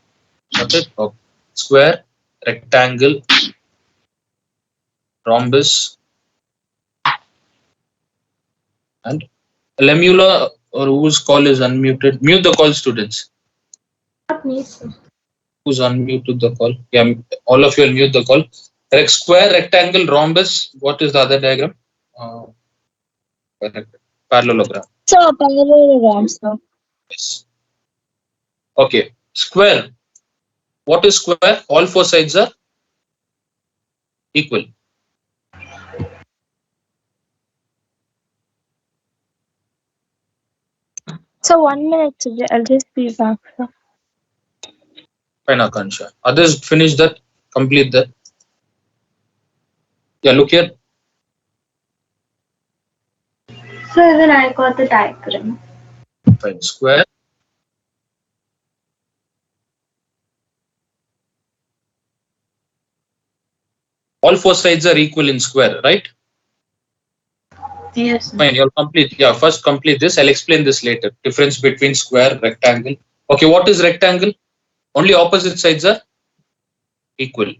Got it? Okay. Square, rectangle, rhombus, and lemula, or whose call is unmuted. Mute the call, students. Not me, sir. Who's unmuted the call? Yeah, all of you will mute the call. Square, rectangle, rhombus. What is the other diagram? Parallelogram. So parallelogram, sir. Yes. Okay. Square. What is square? All four sides are equal. So 1 minute, sir. I'll just be back, sir. Fine, Akansha. Others finish that. Complete that. Yeah, look here. So even I got the diagram. Fine. Square. All four sides are equal in square, right? Yes, sir. Fine. You'll complete. Yeah, first complete this. I'll explain this later. Difference between square, rectangle. Okay, what is rectangle? Only opposite sides are equal.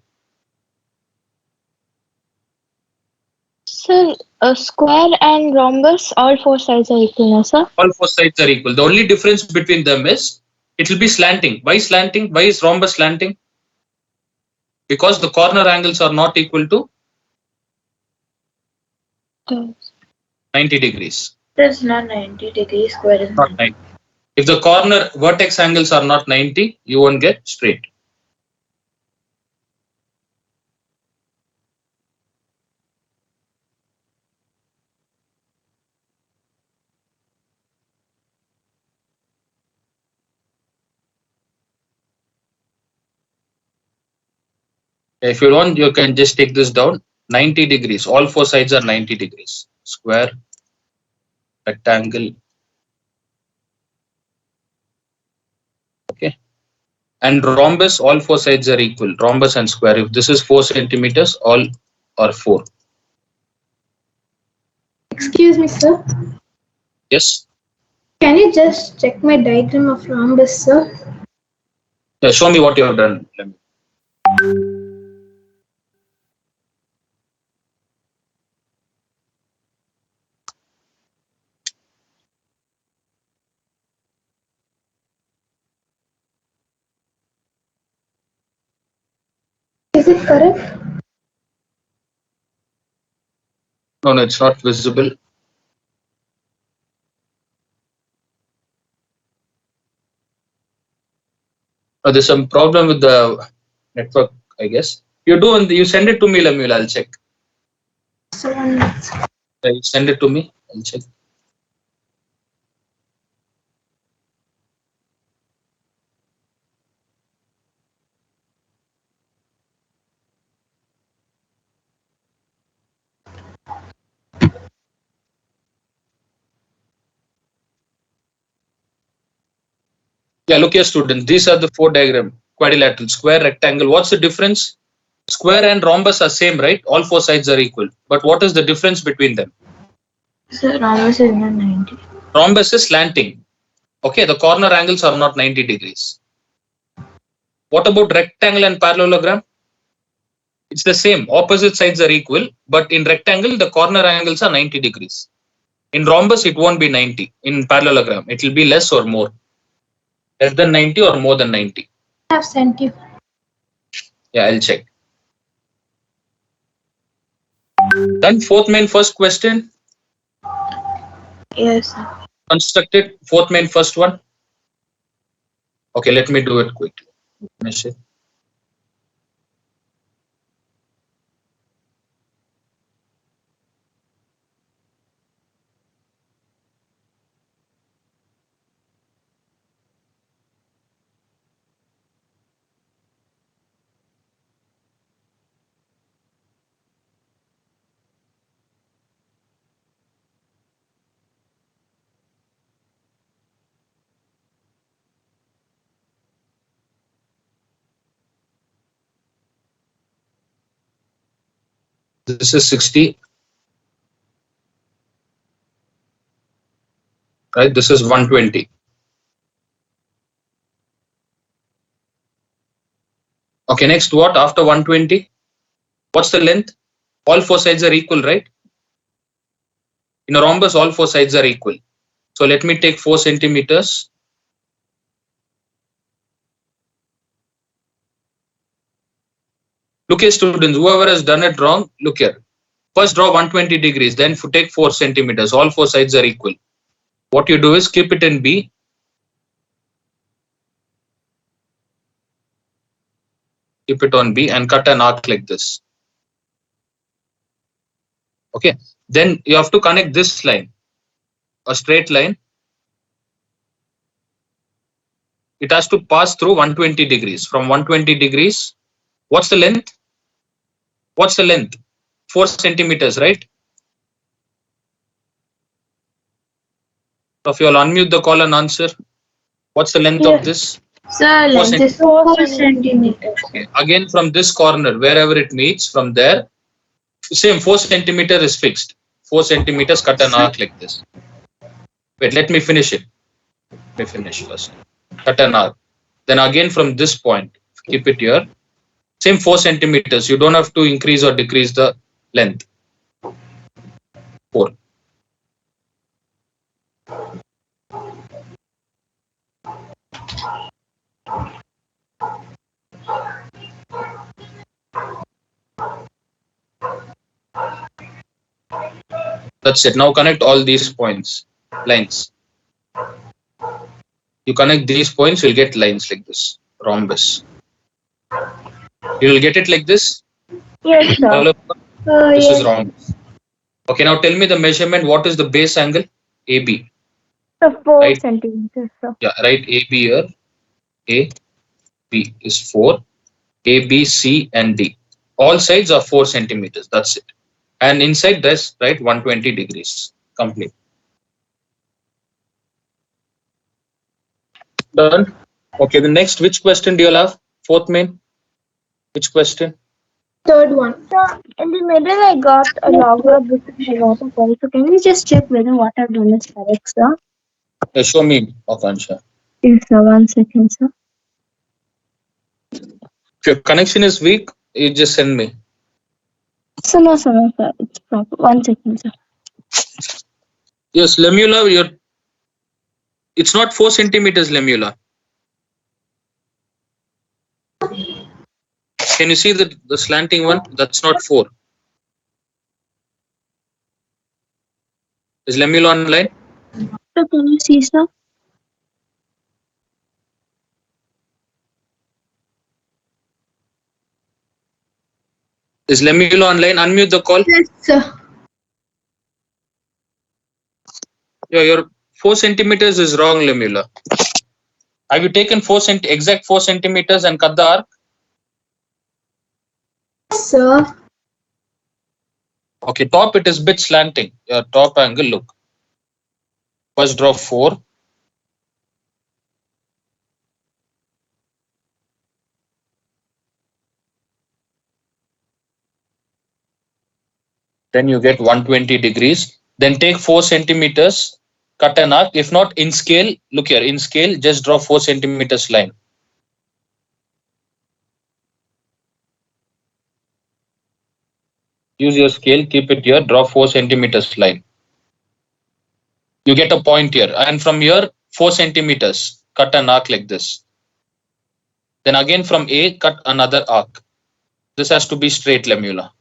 Sir, a square and rhombus, all 4 sides are equal, no, sir? All four sides are equal. The only difference between them is it will be slanting. Why slanting? Why is rhombus slanting? Because the corner angles are not equal to 90 degrees. It's not 90 degrees, square is Not 90. If the corner vertex angles are not 90, you won't get straight. If you want, you can just take this down. 90 degrees. All four sides are 90 degrees. Square, rectangle. Okay. And rhombus, all four sides are equal. Rhombus and square. If this is 4 centimeters, all are 4. Excuse me, sir. Yes. Can you just check my diagram of rhombus, sir? Yeah, show me what you have done. Is it correct? No, it's not visible. There's some problem with the network, I guess. You send it to me, Lemuel. I'll check. So, You send it to me. I'll check. Yeah, look here, students. These are the four diagram: quadrilateral, square, rectangle. What's the difference? Square and rhombus are same, right? All four sides are equal. But what is the difference between them? Sir, rhombus is not 90. Rhombus is slanting. Okay, the corner angles are not 90 degrees. What about rectangle and parallelogram? It's the same. Opposite sides are equal, but in rectangle, the corner angles are 90 degrees. In rhombus, it won't be 90. In parallelogram, it will be less or more. Less than 90 or more than 90. I have sent you. Yeah, I'll check. Done fourth main first question. Yes, sir. Constructed fourth main first one. Okay, let me do it quickly. Finish it. This is 60. Right, this is 120. Okay, next what after 120? What's the length? All four sides are equal, right? In a rhombus, all four sides are equal. So let me take 4 centimeters. Look here, students, whoever has done it wrong, look here. First draw 120 degrees, then take 4 centimeters. All four sides are equal. What you do is keep it in B. Keep it on B and cut an arc like this. Okay. Then you have to connect this line, a straight line. It has to pass through 120 degrees. From 120 degrees, what's the length? What's the length? 4 centimeters, right? So if you'll unmute the call and answer, what's the length of this? Sir, 4 length is centimeters. 4 centimeters. Okay. Again, from this corner, wherever it meets, from there, same 4 centimeter is fixed. 4 centimeters, cut an arc like this. Wait, let me finish it. Let me finish first. Cut an arc. Then again from this point, keep it here. Same 4 centimeters. You don't have to increase or decrease the length. 4. That's it. Now connect all these points, lines. You connect these points, you'll get lines like this, rhombus. You will get it like this. Yes, sir. This is Yes. rhombus. Okay, now tell me the measurement. What is the base angle? AB. So 4 Right? centimeters, sir. Yeah, right. AB here. A, B is 4. A, B, C, and D. All sides are 4 centimeters. That's it. And inside this, right, 120 degrees. Complete. Done. Okay, the next, which question do you have? Fourth main. Which question? Third one. So in the middle, I got a logger book and a waterfall. So can you just check whether what I've done is correct, sir? Show me, Akansha. Yes, sir. 1 second, sir. If your connection is weak, you just send me. So no, sir, no, sir. It's proper. 1 second, sir. Yes, lemula, it's not 4 centimeters lemula. Can you see the slanting one? That's not 4. Is lemula online? So can you see, sir? Is lemula online? Unmute the call. Yes, sir. Yeah, your 4 centimeters is wrong, lemula. Have you taken exact 4 centimeters and cut the arc? Sir. Okay, top it is bit slanting. Your top angle, look. First draw 4. Then you get 120 degrees. Then take 4 centimeters, cut an arc. If not in scale, look here, in scale, just draw 4 centimeters line. Use your scale, keep it here, draw 4 centimeters line. You get a point here. And from here, 4 centimeters, cut an arc like this. Then again from A, cut another arc. This has to be straight, lemula.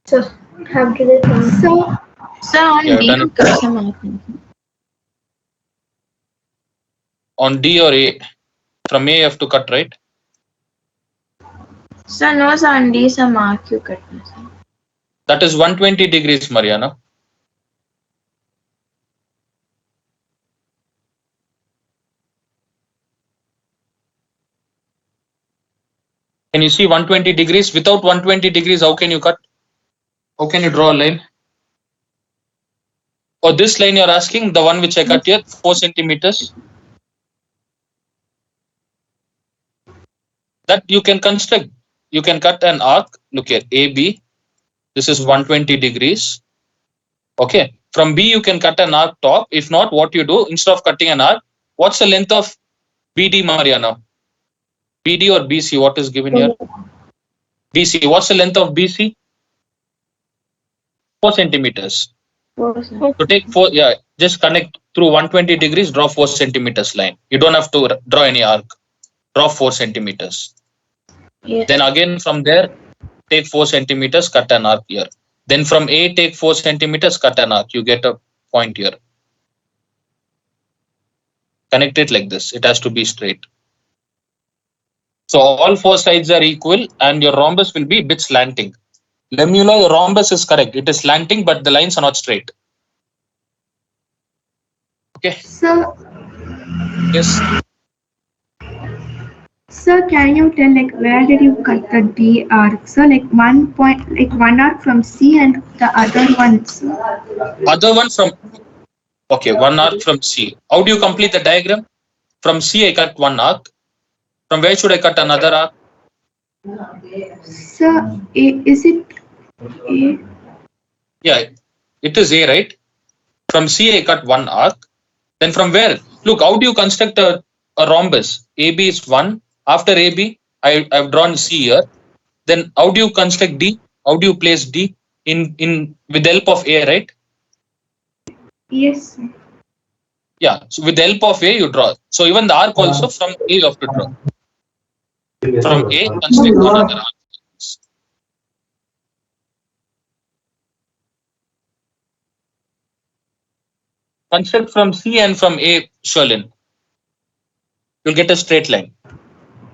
Sir, have to do it. So, Sir, on Yeah, D, done it. you cut some icon. On D or A, from A you have to cut, right? Sir, no, sir, on D, some mark you cut. Sir. That is 120 degrees, Mariana. Can you see 120 degrees? Without 120 degrees, how can you cut? How can you draw a line? Or this line you're asking, the one which I cut here, 4 centimeters. That you can construct. You can cut an arc. Look here, AB. This is 120 degrees. Okay. From B, you can cut an arc top. If not, what you do, instead of cutting an arc, what's the length of BD, Mariana? BD or BC? What is given here? BC. What's the length of BC? 4 centimeters. So take 4, yeah, just connect through 120 degrees, draw 4 centimeters line. You don't have to draw any arc. Draw 4 centimeters. Yes. Then again from there, take 4 centimeters, cut an arc here. Then from A, take 4 centimeters, cut an arc. You get a point here. Connect it like this. It has to be straight. So all 4 sides are equal and your rhombus will be a bit slanting. Lemula, your rhombus is correct. It is slanting, but the lines are not straight. Okay. so, Yes. sir, can you tell like where did you cut the D arc? So like 1 point, like 1 arc from C and the other one. So, Other one from, okay, 1 arc from C. How do you complete the diagram? From C, I cut 1 arc. From where should I cut another arc? so is it A? Yeah, it is A, right? From C, I cut 1 arc. Then from where? Look, how do you construct a rhombus? AB is 1. After AB, I've drawn C here. Then how do you construct D? How do you place D? In with the help of A, right? Yes, sir. Yeah. So with the help of A, you draw. So even the arc also from A you have to draw. From A, construct another arc. Construct from C and from A, Sherlin. You'll get a straight line.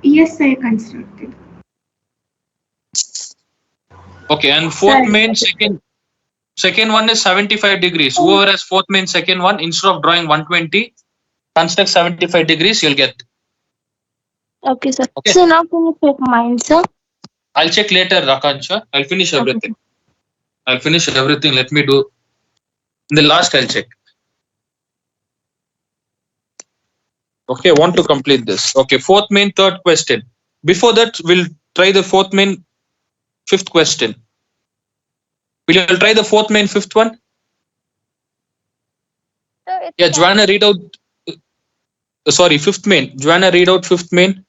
Yes, I constructed. Okay, and fourth main, second one is 75 degrees. Whoever has fourth main second one, instead of drawing 120, construct 75 degrees, you'll get. Okay, sir. Okay. So now can you check mine, sir? I'll check later, Rakansha. I'll finish everything. I'll finish everything. Let me do. In the last, I'll check. Okay, want to complete this. Okay, fourth main, third question. Before that, we'll try the fourth main, fifth question. Will you try the fourth main, fifth one? Yeah, Joanna, read out. Sorry, fifth main. Joanna, read out fifth main.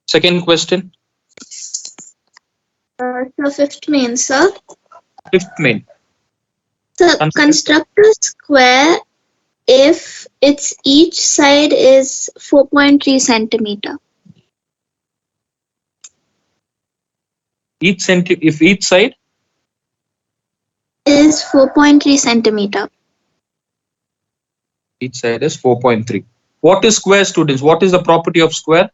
Second question. So fifth main, sir. Fifth main. So construct a square if its each side is 4.3 centimeter. If each side Is 4.3 centimeter. each side is 4.3. What is square, students? What is the property of square?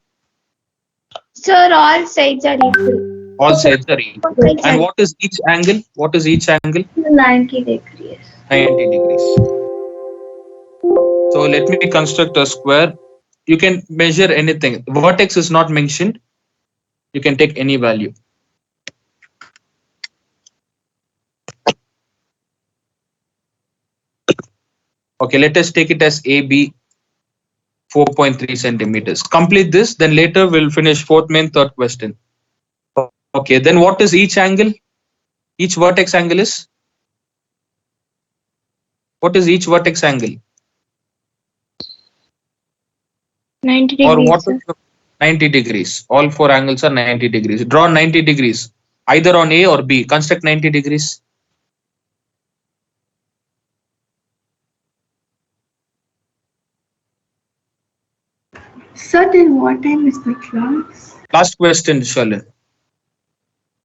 Sir, all sides are equal. All sides are equal. And what is each angle? What is each angle? 90 degrees. 90 degrees. So let me construct a square. You can measure anything. Vertex is not mentioned. You can take any value. Okay, let us take it as AB 4.3 centimeters. Complete this, then later we'll finish fourth main, third question. Okay, then what is each angle? Each vertex angle is? What is each vertex angle? 90 degrees. Or what is 90 degrees? All four angles are 90 degrees. Draw 90 degrees, either on A or B. Construct 90 degrees. Sir, till what time is the class? Last question, Shalin.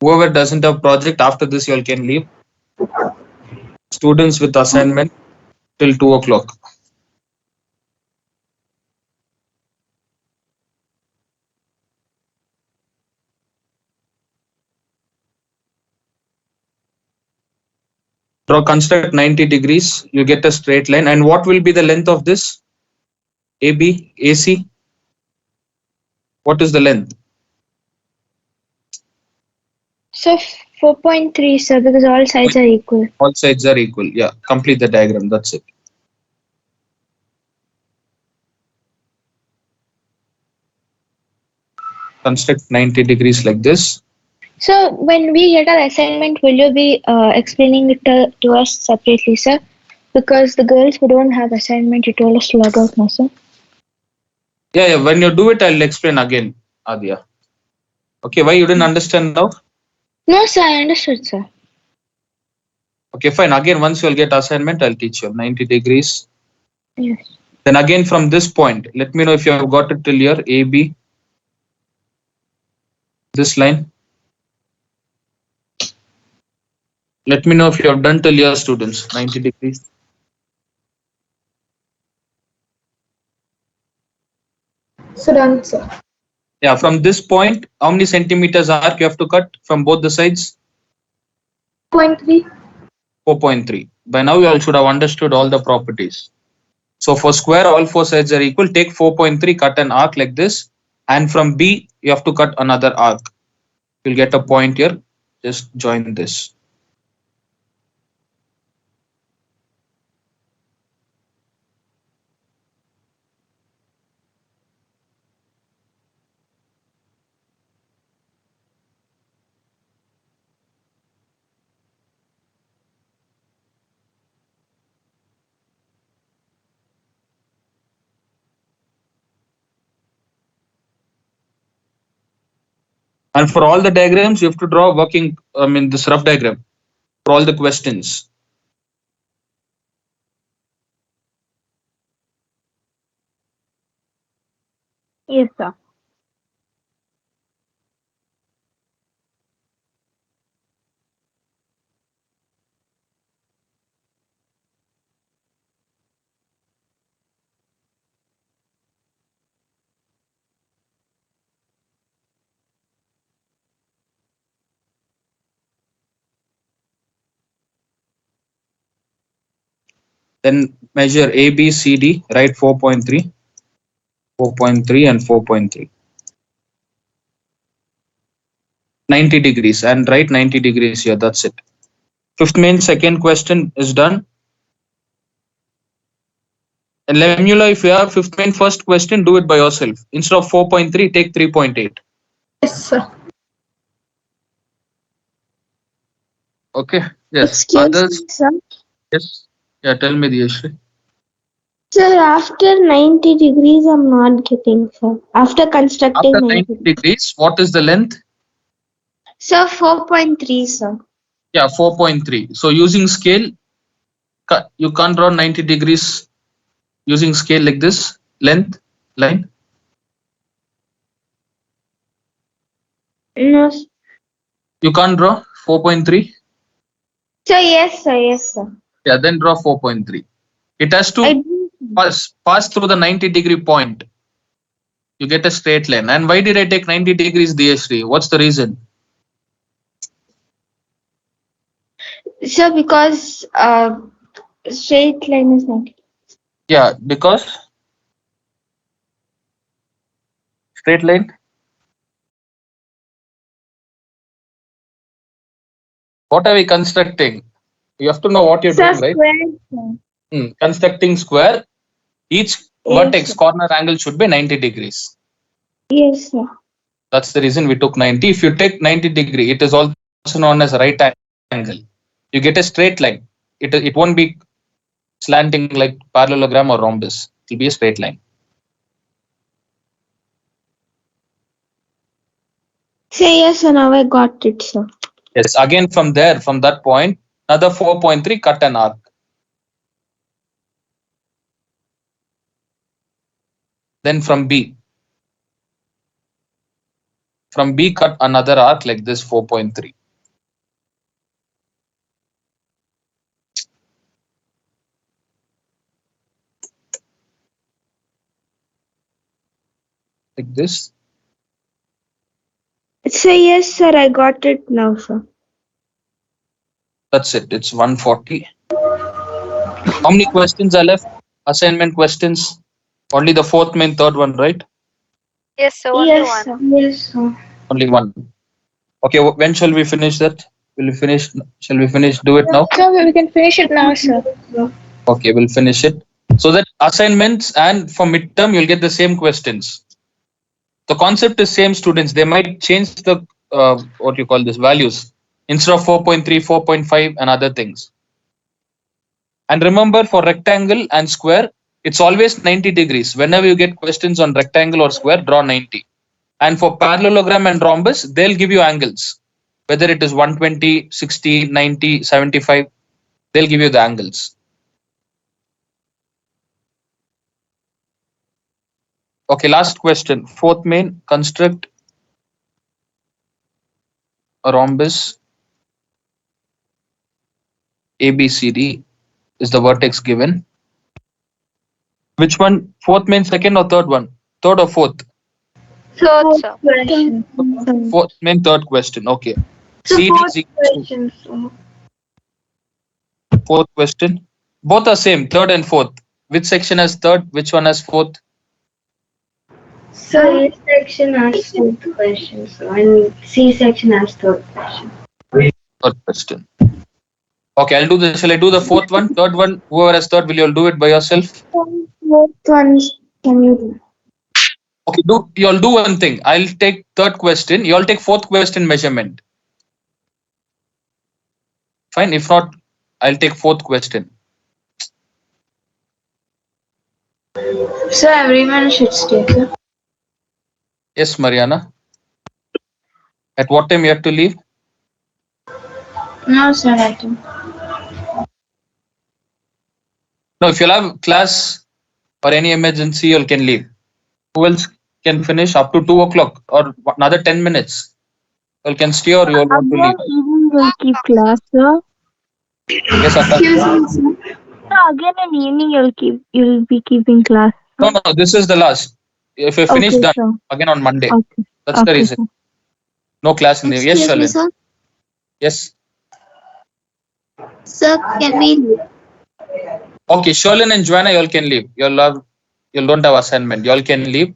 Whoever doesn't have project after this, you all can leave. Students with assignment till 2 o'clock. Draw, construct 90 degrees. You get a straight line. And what will be the length of this? AB, AC? What is the length? So 4.3, sir, because all sides are equal. All sides are equal. Yeah, complete the diagram. That's it. Construct 90 degrees like this. So when we get our assignment, will you be explaining it to us separately, sir? Because the girls who don't have assignment, you told us to log out now, sir. Yeah. When you do it, I'll explain again, Adya. Okay, why you didn't understand now? No, sir, I understood, sir. Okay, fine. Again, once you'll get assignment, I'll teach you 90 degrees. Yes. Then again from this point, let me know if you have got it till here. AB, this line. Let me know if you have done till here, students. 90 degrees. So done, sir. Yeah, from this point, how many centimeters arc you have to cut from both the sides? 0.3. 4.3. By now, you all should have understood all the properties. So for square, all four sides are equal. Take 4.3, cut an arc like this. And from B, you have to cut another arc. You'll get a point here. Just join this. And for all the diagrams, you have to draw this rough diagram for all the questions. Yes, sir. Then measure A, B, C, D, write 4.3, 4.3 and 4.3. 90 degrees and write 90 degrees here. That's it. Fifth main second question is done. And Lemula, if you have fifth main first question, do it by yourself. Instead of 4.3, take 3.8. Yes, sir. Okay. Yes. Excuse Others? me, sir. Yes. Yeah. Tell me, Diyashri. Sir, after 90 degrees, I'm not getting, sir. After constructing After 90 90 degrees. degrees, what is the length? Sir, 4.3, sir. Yeah, 4.3. So using scale, you can't draw 90 degrees using scale like this, length, line. No, You can't draw 4.3. sir, yes, sir, yes, sir. Yeah, then draw 4.3. It has I to do. pass through the 90-degree point. You get a straight line. And why did I take 90 degrees, Diyashri? What's the reason? Sir, because straight line is 90. Yeah, because straight line. What are we constructing? You have to know what you're Sir, doing, right? square, sir. Constructing square. Each Yes, vertex sir. corner angle should be 90 degrees. Yes, sir. That's the reason we took 90. If you take 90-degree, it is also known as right angle. You get a straight line. It won't be slanting like parallelogram or rhombus. It will be a straight line. Sir, yes, sir. Now I got it, sir. Yes, again from there, from that point, another 4.3, cut an arc. Then from B, cut another arc like this, 4.3. Like this. Sir, yes, sir. I got it now, sir. That's it. It's 140. How many questions are left? Assignment questions. Only the fourth main, third one, right? Yes, sir. Only Yes, one. sir. Yes, sir. Only one. Okay, when shall we finish that? Will we finish? Shall we finish? Do it now. Sir, we can finish it now, sir. Okay, we'll finish it. So that assignments and for midterm, you'll get the same questions. The concept is same, students. They might change the what you call this values instead of 4.3, 4.5, and other things. And remember, for rectangle and square, it's always 90 degrees. Whenever you get questions on rectangle or square, draw 90. And for parallelogram and rhombus, they'll give you angles. Whether it is 120, 60, 90, 75, they'll give you the angles. Okay, last question. Fourth main, construct a rhombus ABCD is the vertex given. Which one? Fourth main, second or third one? Third or fourth? Third, sir. Question. Fourth main, third question. Okay. So CD fourth is equals to question, sir. fourth question. Both are same, third and fourth. Which section has third? Which one has fourth? So A section has fourth question, so and C section has third question. Third question. Okay, I'll do this. Shall I do the fourth one? Third one, whoever has third, will you all do it by yourself? Both ones can you do? Okay, you all do one thing. I'll take third question. You all take fourth question measurement. Fine. If not, I'll take fourth question. So everyone should stay, sir. Yes, Mariana. At what time you have to leave? No, sir, I don't. No, if you'll have class or any emergency, you all can leave. Who else can finish up to 2 o'clock or another 10 minutes? You all can stay or you all want to Again, leave? evening you'll keep class, sir. Yes, Akash. Excuse me, sir. So again in evening you'll be keeping class. No, no, this is the last. If you finish, Okay, done. sir. Again on Monday. Okay. That's the Okay, reason. sir. No class in the. Yes, Excuse me, Shalin. sir. Yes. Sir, can we leave? Okay, Shalin and Joanna, you all can leave. You don't have assignment. You all can leave.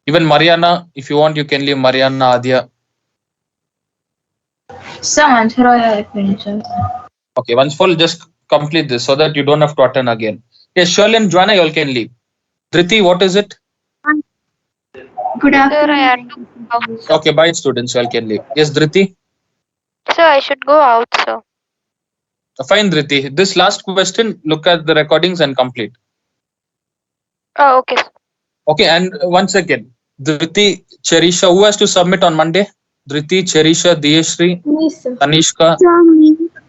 Even Mariana, if you want, you can leave. Mariana, Adya. Sir, answer I finish, sir. Okay, once full, just complete this so that you don't have to attend again. Yes, Shirley and Joanna, you all can leave. Dhriti, what is it? Good Sir, I had afternoon. to go out, sir. Okay, bye students, you all can leave. Yes, Dhriti. Sir, I should go out, sir. Fine, Dhriti. This last question, look at the recordings and complete. Oh, okay, sir. Okay, and once again, Dhriti, Cherisha, who has to submit on Monday? Dhriti, Cherisha, Diyashri, Me, sir. Tanishka,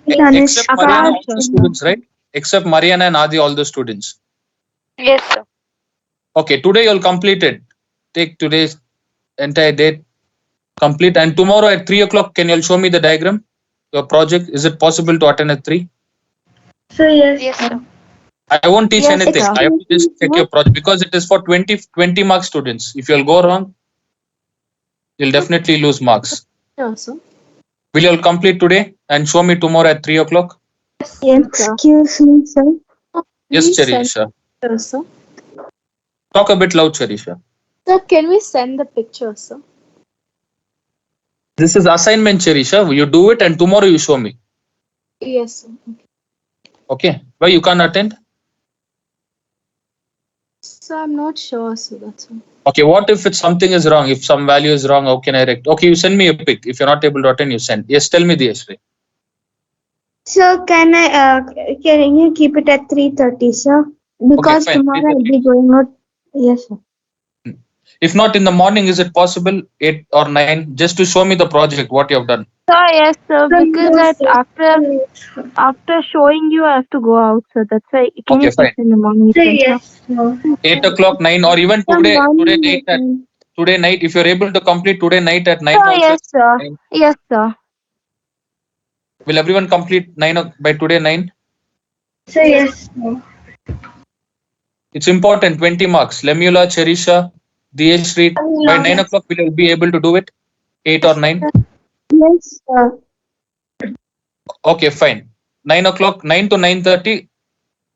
except Tanishka. Mariana, all the students, right? Except Mariana and Adi, all the students. Yes, sir. Okay, today you'll complete it. Take today's entire date, complete, and tomorrow at 3 o'clock, can you show me the diagram? Your project, is it possible to attend at 3? So yes, Yes, sir. I won't teach Yes, anything. sir. I have to just check your project because it is for 20 mark students. If you'll go wrong, you'll definitely lose marks. Sure, sir. Will you all complete today and show me tomorrow at 3 o'clock? Excuse me, sir. Yes, Please send Cherisha. picture, sir. Talk a bit loud, Cherisha. Sir, can we send the picture, sir? This is assignment, Cherisha. You do it and tomorrow you show me. Yes, sir. Okay. Why you can't attend? So I'm not sure, sir. That's all. Okay. What if it's something is wrong? If some value is wrong, how can I rect? Okay, you send me a pic. If you're not able to attend, you send. Yes, tell me the yesterday. Sir, can you keep it at 3:30, sir? Okay, Because fine. tomorrow I'll be going out. Yes, sir. If not in the morning, is it possible 8 or 9 just to show me the project what you have done? Sir, yes, sir. Because yes, sir. after showing you, I have to go out, sir. That's why. Can Okay, you keep fine. it in the morning, So sir? yes, sir. 8 o'clock, 9, or even The today morning, night at today night. If you're able to complete today night at 9 sir, also. yes, sir. 9. Yes, sir. Will everyone complete 9 by today 9? So yes, sir. It's important. 20 marks. Lemula, Cherisha, Diyashri. By 9 o'clock, will you be able to do it? 8 or 9? Yes, sir. Okay, fine. 9 o'clock, 9 to 9:30.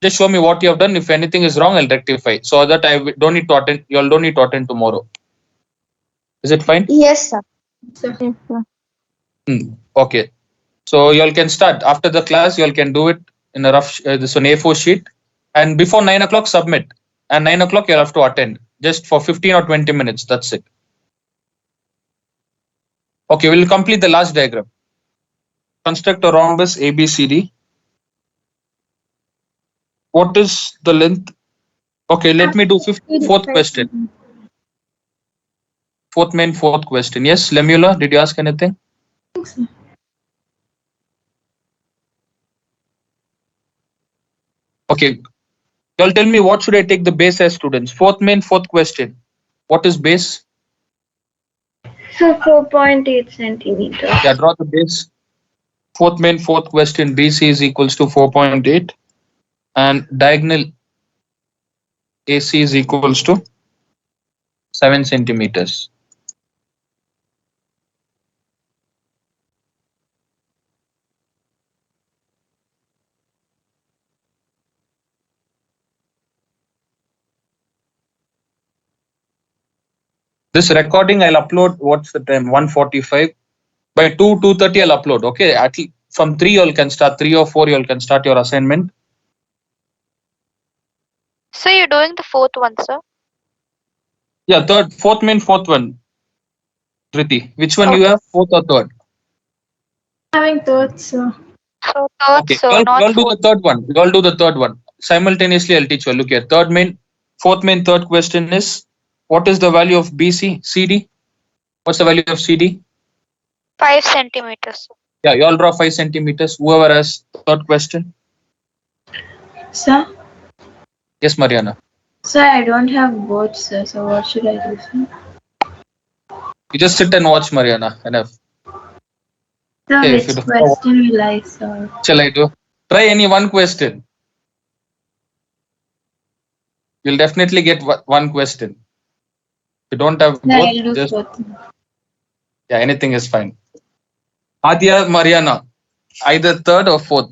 Just show me what you have done. If anything is wrong, I'll rectify so that don't need to attend. You all don't need to attend tomorrow. Is it fine? Yes, sir. Yes, sir. Okay. So you all can start after the class. You all can do it in a rough this one A4 sheet, and before 9 o'clock submit. And 9 o'clock you'll have to attend just for 15 or 20 minutes. That's it. Okay, we'll complete the last diagram. Construct a rhombus ABCD. What is the length? Okay, let me do fourth question. Fourth question. Yes, Lemula, did you ask anything? Okay, y'all tell me what should I take the base as students? Fourth question. What is base? So 4.8 centimeters. Yeah, draw the base. Fourth question. BC is equals to 4.8, and diagonal AC is equals to 7 centimeters. This recording I'll upload. What's the time? 1:45. By 2:30 I'll upload. Okay, at least from 3 you all can start. 3 or 4 you all can start your assignment. So you're doing the fourth one, sir? Yeah, fourth one. Triti, which one you Okay. have? Fourth or third? Having thoughts, sir. So third, Okay, sir, you not all do the fourth. third one. You all do the third one. Simultaneously, I'll teach you. Look here. Third question is, what is the value of BC, CD? What's the value of CD? 5 centimeters. Yeah, you all draw 5 centimeters. Whoever has third question. Sir? Yes, Mariana. Sir, I don't have boards, sir. So what should I do, sir? You just sit and watch, Mariana. Enough. Sir, Okay, if you which don't know, what question will I solve? shall I do? Try any one question. You'll definitely get one question. If you don't have Sir, both, I'll do just fourth. yeah, anything is fine. Adia, Mariana, either third or fourth.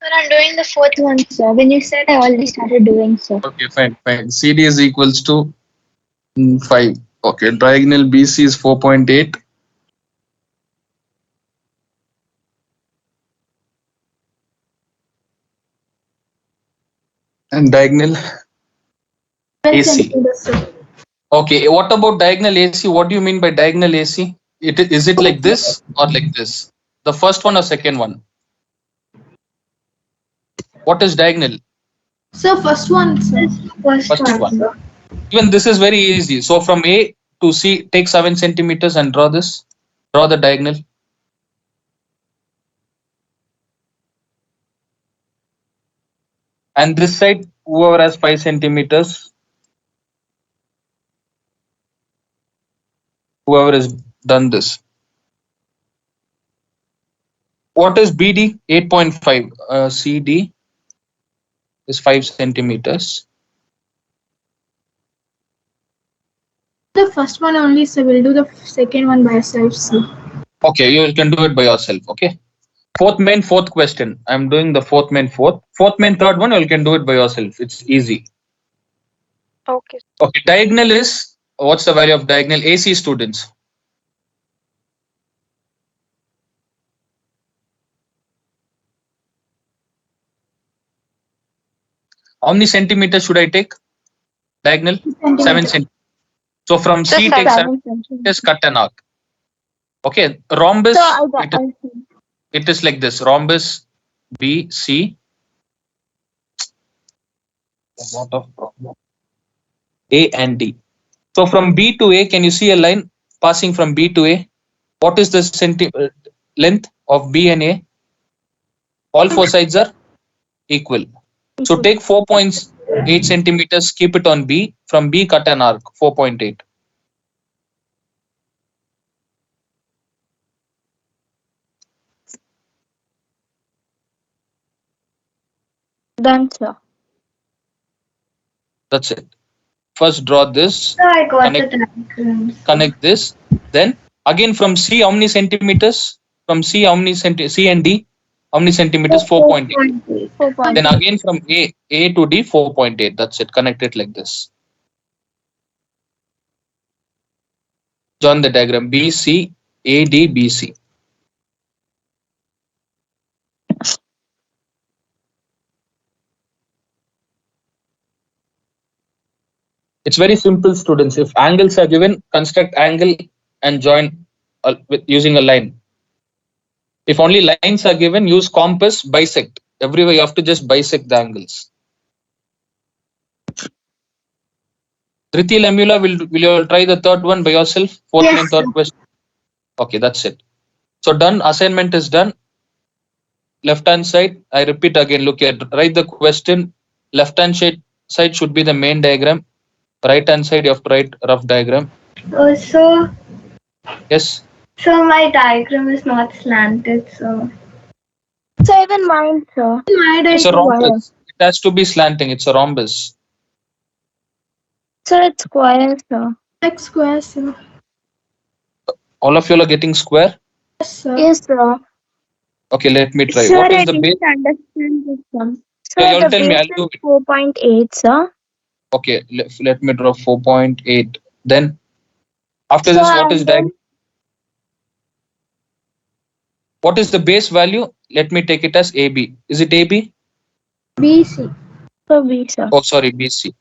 Sir, I'm doing the fourth one, sir. When you said, I already started doing so. Okay, fine. CD is equals to 5. Okay, diagonal BC is 4.8. And diagonal 7 AC. centimeters, sir. Okay, what about diagonal AC? What do you mean by diagonal AC? Is it like this or like this? The first one or second one? What is diagonal? Sir, first one, sir. First First one, one. sir. Even this is very easy. So from A to C, take 7 centimeters and draw this. Draw the diagonal. And this side, whoever has 5 centimeters, whoever has done this. What is BD? 8.5. CD is 5 centimeters. The first one only, sir. We'll do the second one by ourselves, sir. Okay, you can do it by yourself. Okay. Fourth main, fourth question. I'm doing the fourth main, fourth. Fourth main, third one, you can do it by yourself. It's easy. Okay. Okay, diagonal is, what's the value of diagonal? AC students. How many centimeters should I take? Diagonal? 7 Centimeters. centimeters. So from So C, take 7 7 centimeters, centimeters. cut an arc. Okay, rhombus, So I got it is like this. Rhombus B, C. A lot of problem. A and D. So from B to A, can you see a line passing from B to A? What is the length of B and A? All four sides are equal. So take 4.8 centimeters, keep it on B. From B, cut an arc, 4.8. done, sir. That's it. First draw this, So I got the connect, diagrams. connect this. Then again from C, how many centimeters? From C, how many C and D? How many centimeters? 4.8. 4.8. 4 Then again from A to D, 4.8. That's it. Connect it like this. Join the diagram B, C, A, D, B, C. It's very simple, students. If angles are given, construct angle and join with using a line. If only lines are given, use compass, bisect. Everywhere you have to just bisect the angles. Triti Lamula, will you try the third one by yourself? Fourth Yes, and third sir. question. Okay, that's it. So done. Assignment is done. Left hand side. I repeat again. Look at write the question. Left hand side should be the main diagram. Right hand side you have to write rough diagram. So, Yes. so my diagram is not slanted, so. So even mine, sir. My It's a diagram. Square. rhombus. It has to be slanting. It's a rhombus. So it's square, sir. Like square, sir. All of you are getting square. Yes, sir. Yes, sir. Okay, let me try. Sir, What is I the base? didn't understand this one. Yeah, Sir, you'll the tell me. base I'll do is it. 4.8, sir. Okay, let me draw 4.8. Then after So this, what is and then what is the base value? Let me take it as AB. Is it AB? BC. for B, sir. Oh, sorry, BC.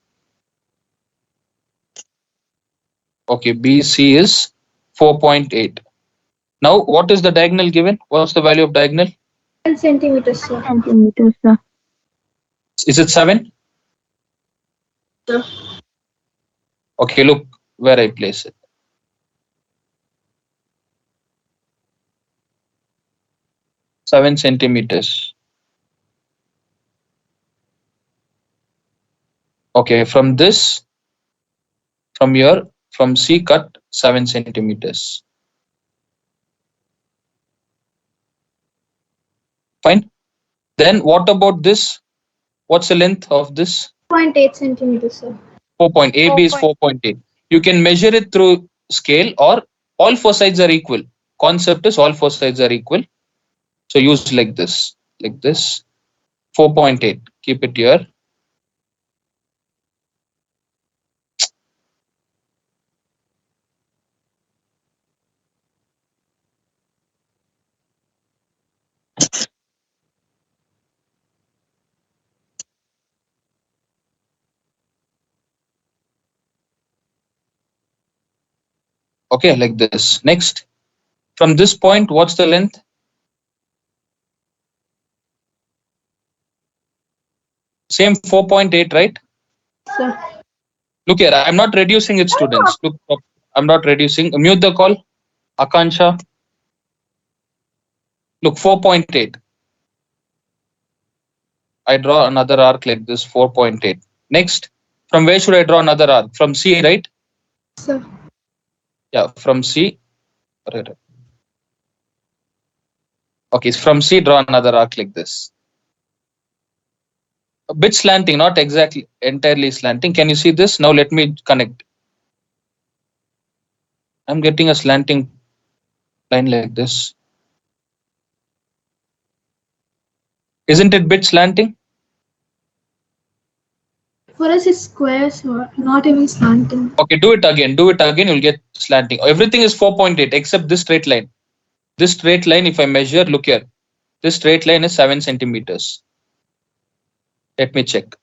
Okay, BC is 4.8. Now, what is the diagonal given? What's the value of diagonal? 10 centimeters, 10 sir. centimeters, sir. Is it 7? Sir. Okay, look where I place it. 7 centimeters. Okay, from this, from here, from C cut 7 centimeters. Fine. Then what about this? What's the length of this? 0.8 centimeters, sir. 4 point. AB is 4.8. You can measure it through scale or all four sides are equal. Concept is all four sides are equal. So use like this, 4.8. Keep it here. Okay, like this. Next, from this point, what's the length? Same 4.8, right? Sir. Look here, I'm not reducing it, students. Look, I'm not reducing. Mute the call. Akansha. Look, 4.8. I draw another arc like this, 4.8. Next, from where should I draw another arc? From C, right? Sir. Yeah, from C. Right. Okay, from C, draw another arc like this. A bit slanting, not exactly entirely slanting. Can you see this? Now let me connect. I'm getting a slanting line like this. Isn't it bit slanting? For us, it's square, sir. Not even slanting. Okay, do it again. Do it again. You'll get slanting. Everything is 4.8 except this straight line. This straight line, if I measure, look here. This straight line is 7 centimeters. Let me check.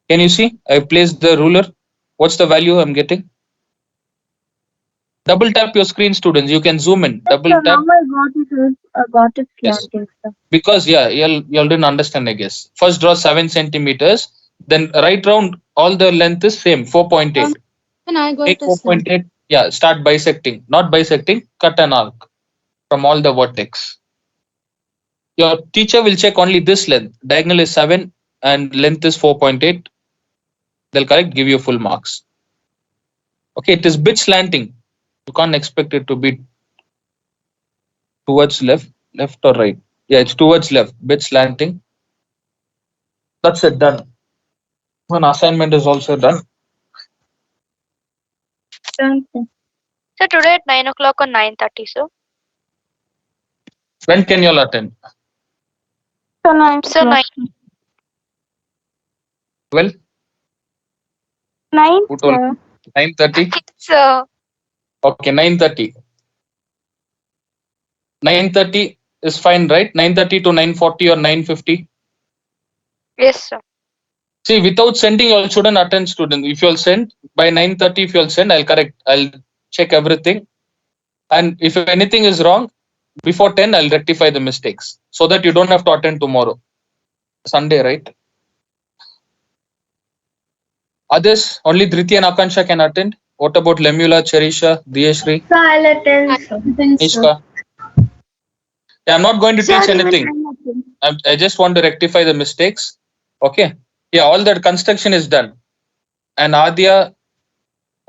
Can you see? I placed the ruler. What's the value I'm getting? Double tap your screen, students. You can zoom in. Double So tap. now I got it Yes. slanting, sir. Because yeah, y'all didn't understand, I guess. First draw 7 centimeters. Then right round all the length is same 4.8. And I got Take it as slanting. 4.8. Yeah, start bisecting. Not bisecting. Cut an arc from all the vertex. Your teacher will check only this length. Diagonal is 7 and length is 4.8. They'll correct, give you full marks. Okay, it is bit slanting. You can't expect it to be towards left or right. Yeah, it's towards left, bit slanting. That's it, done. One assignment is also done. Done, sir. So today at 9 o'clock or 9:30, sir. When can you all attend? So 9 So o'clock. 9. Well, 9, who told? sir. 9:30. So Okay, 9:30. 9:30 is fine, right? 9:30 to 9:40 or 9:50. yes, sir. See, without sending, you all shouldn't attend, student. If you all send by 9:30, if you all send, I'll correct. I'll check everything. And if anything is wrong, before 10, I'll rectify the mistakes so that you don't have to attend tomorrow. Sunday, right? Others, only Dhriti and Akansha can attend. What about Lemula, Cherisha, Diyashri, So I'll attend, sir. Nishka? Yeah, I'm not going to Sir, teach even anything. I'm attending. I just want to rectify the mistakes. Okay. Yeah, all that construction is done. And Adya,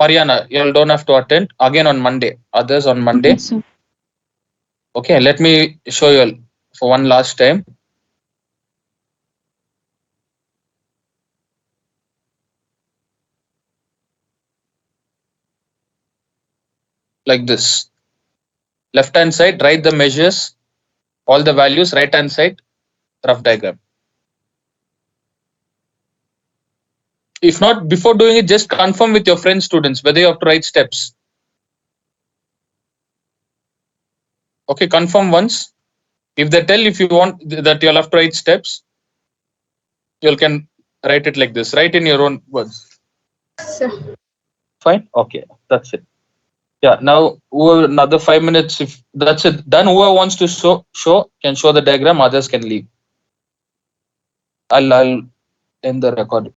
Mariana, you all don't have to attend again on Monday. Others on Monday. sir. Okay, let me show you all for one last time. Like this. Left hand side, write the measures, all the values, right hand side, rough diagram. If not, before doing it, just confirm with your friends, students, whether you have to write steps. Okay, confirm once. If they tell if you want that you'll have to write steps, you can write it like this. Write in your own words. Sir. Fine. Okay, that's it. Yeah. Now, another 5 minutes. If that's it, done. Whoever wants to show can show the diagram. Others can leave. I'll end the recording.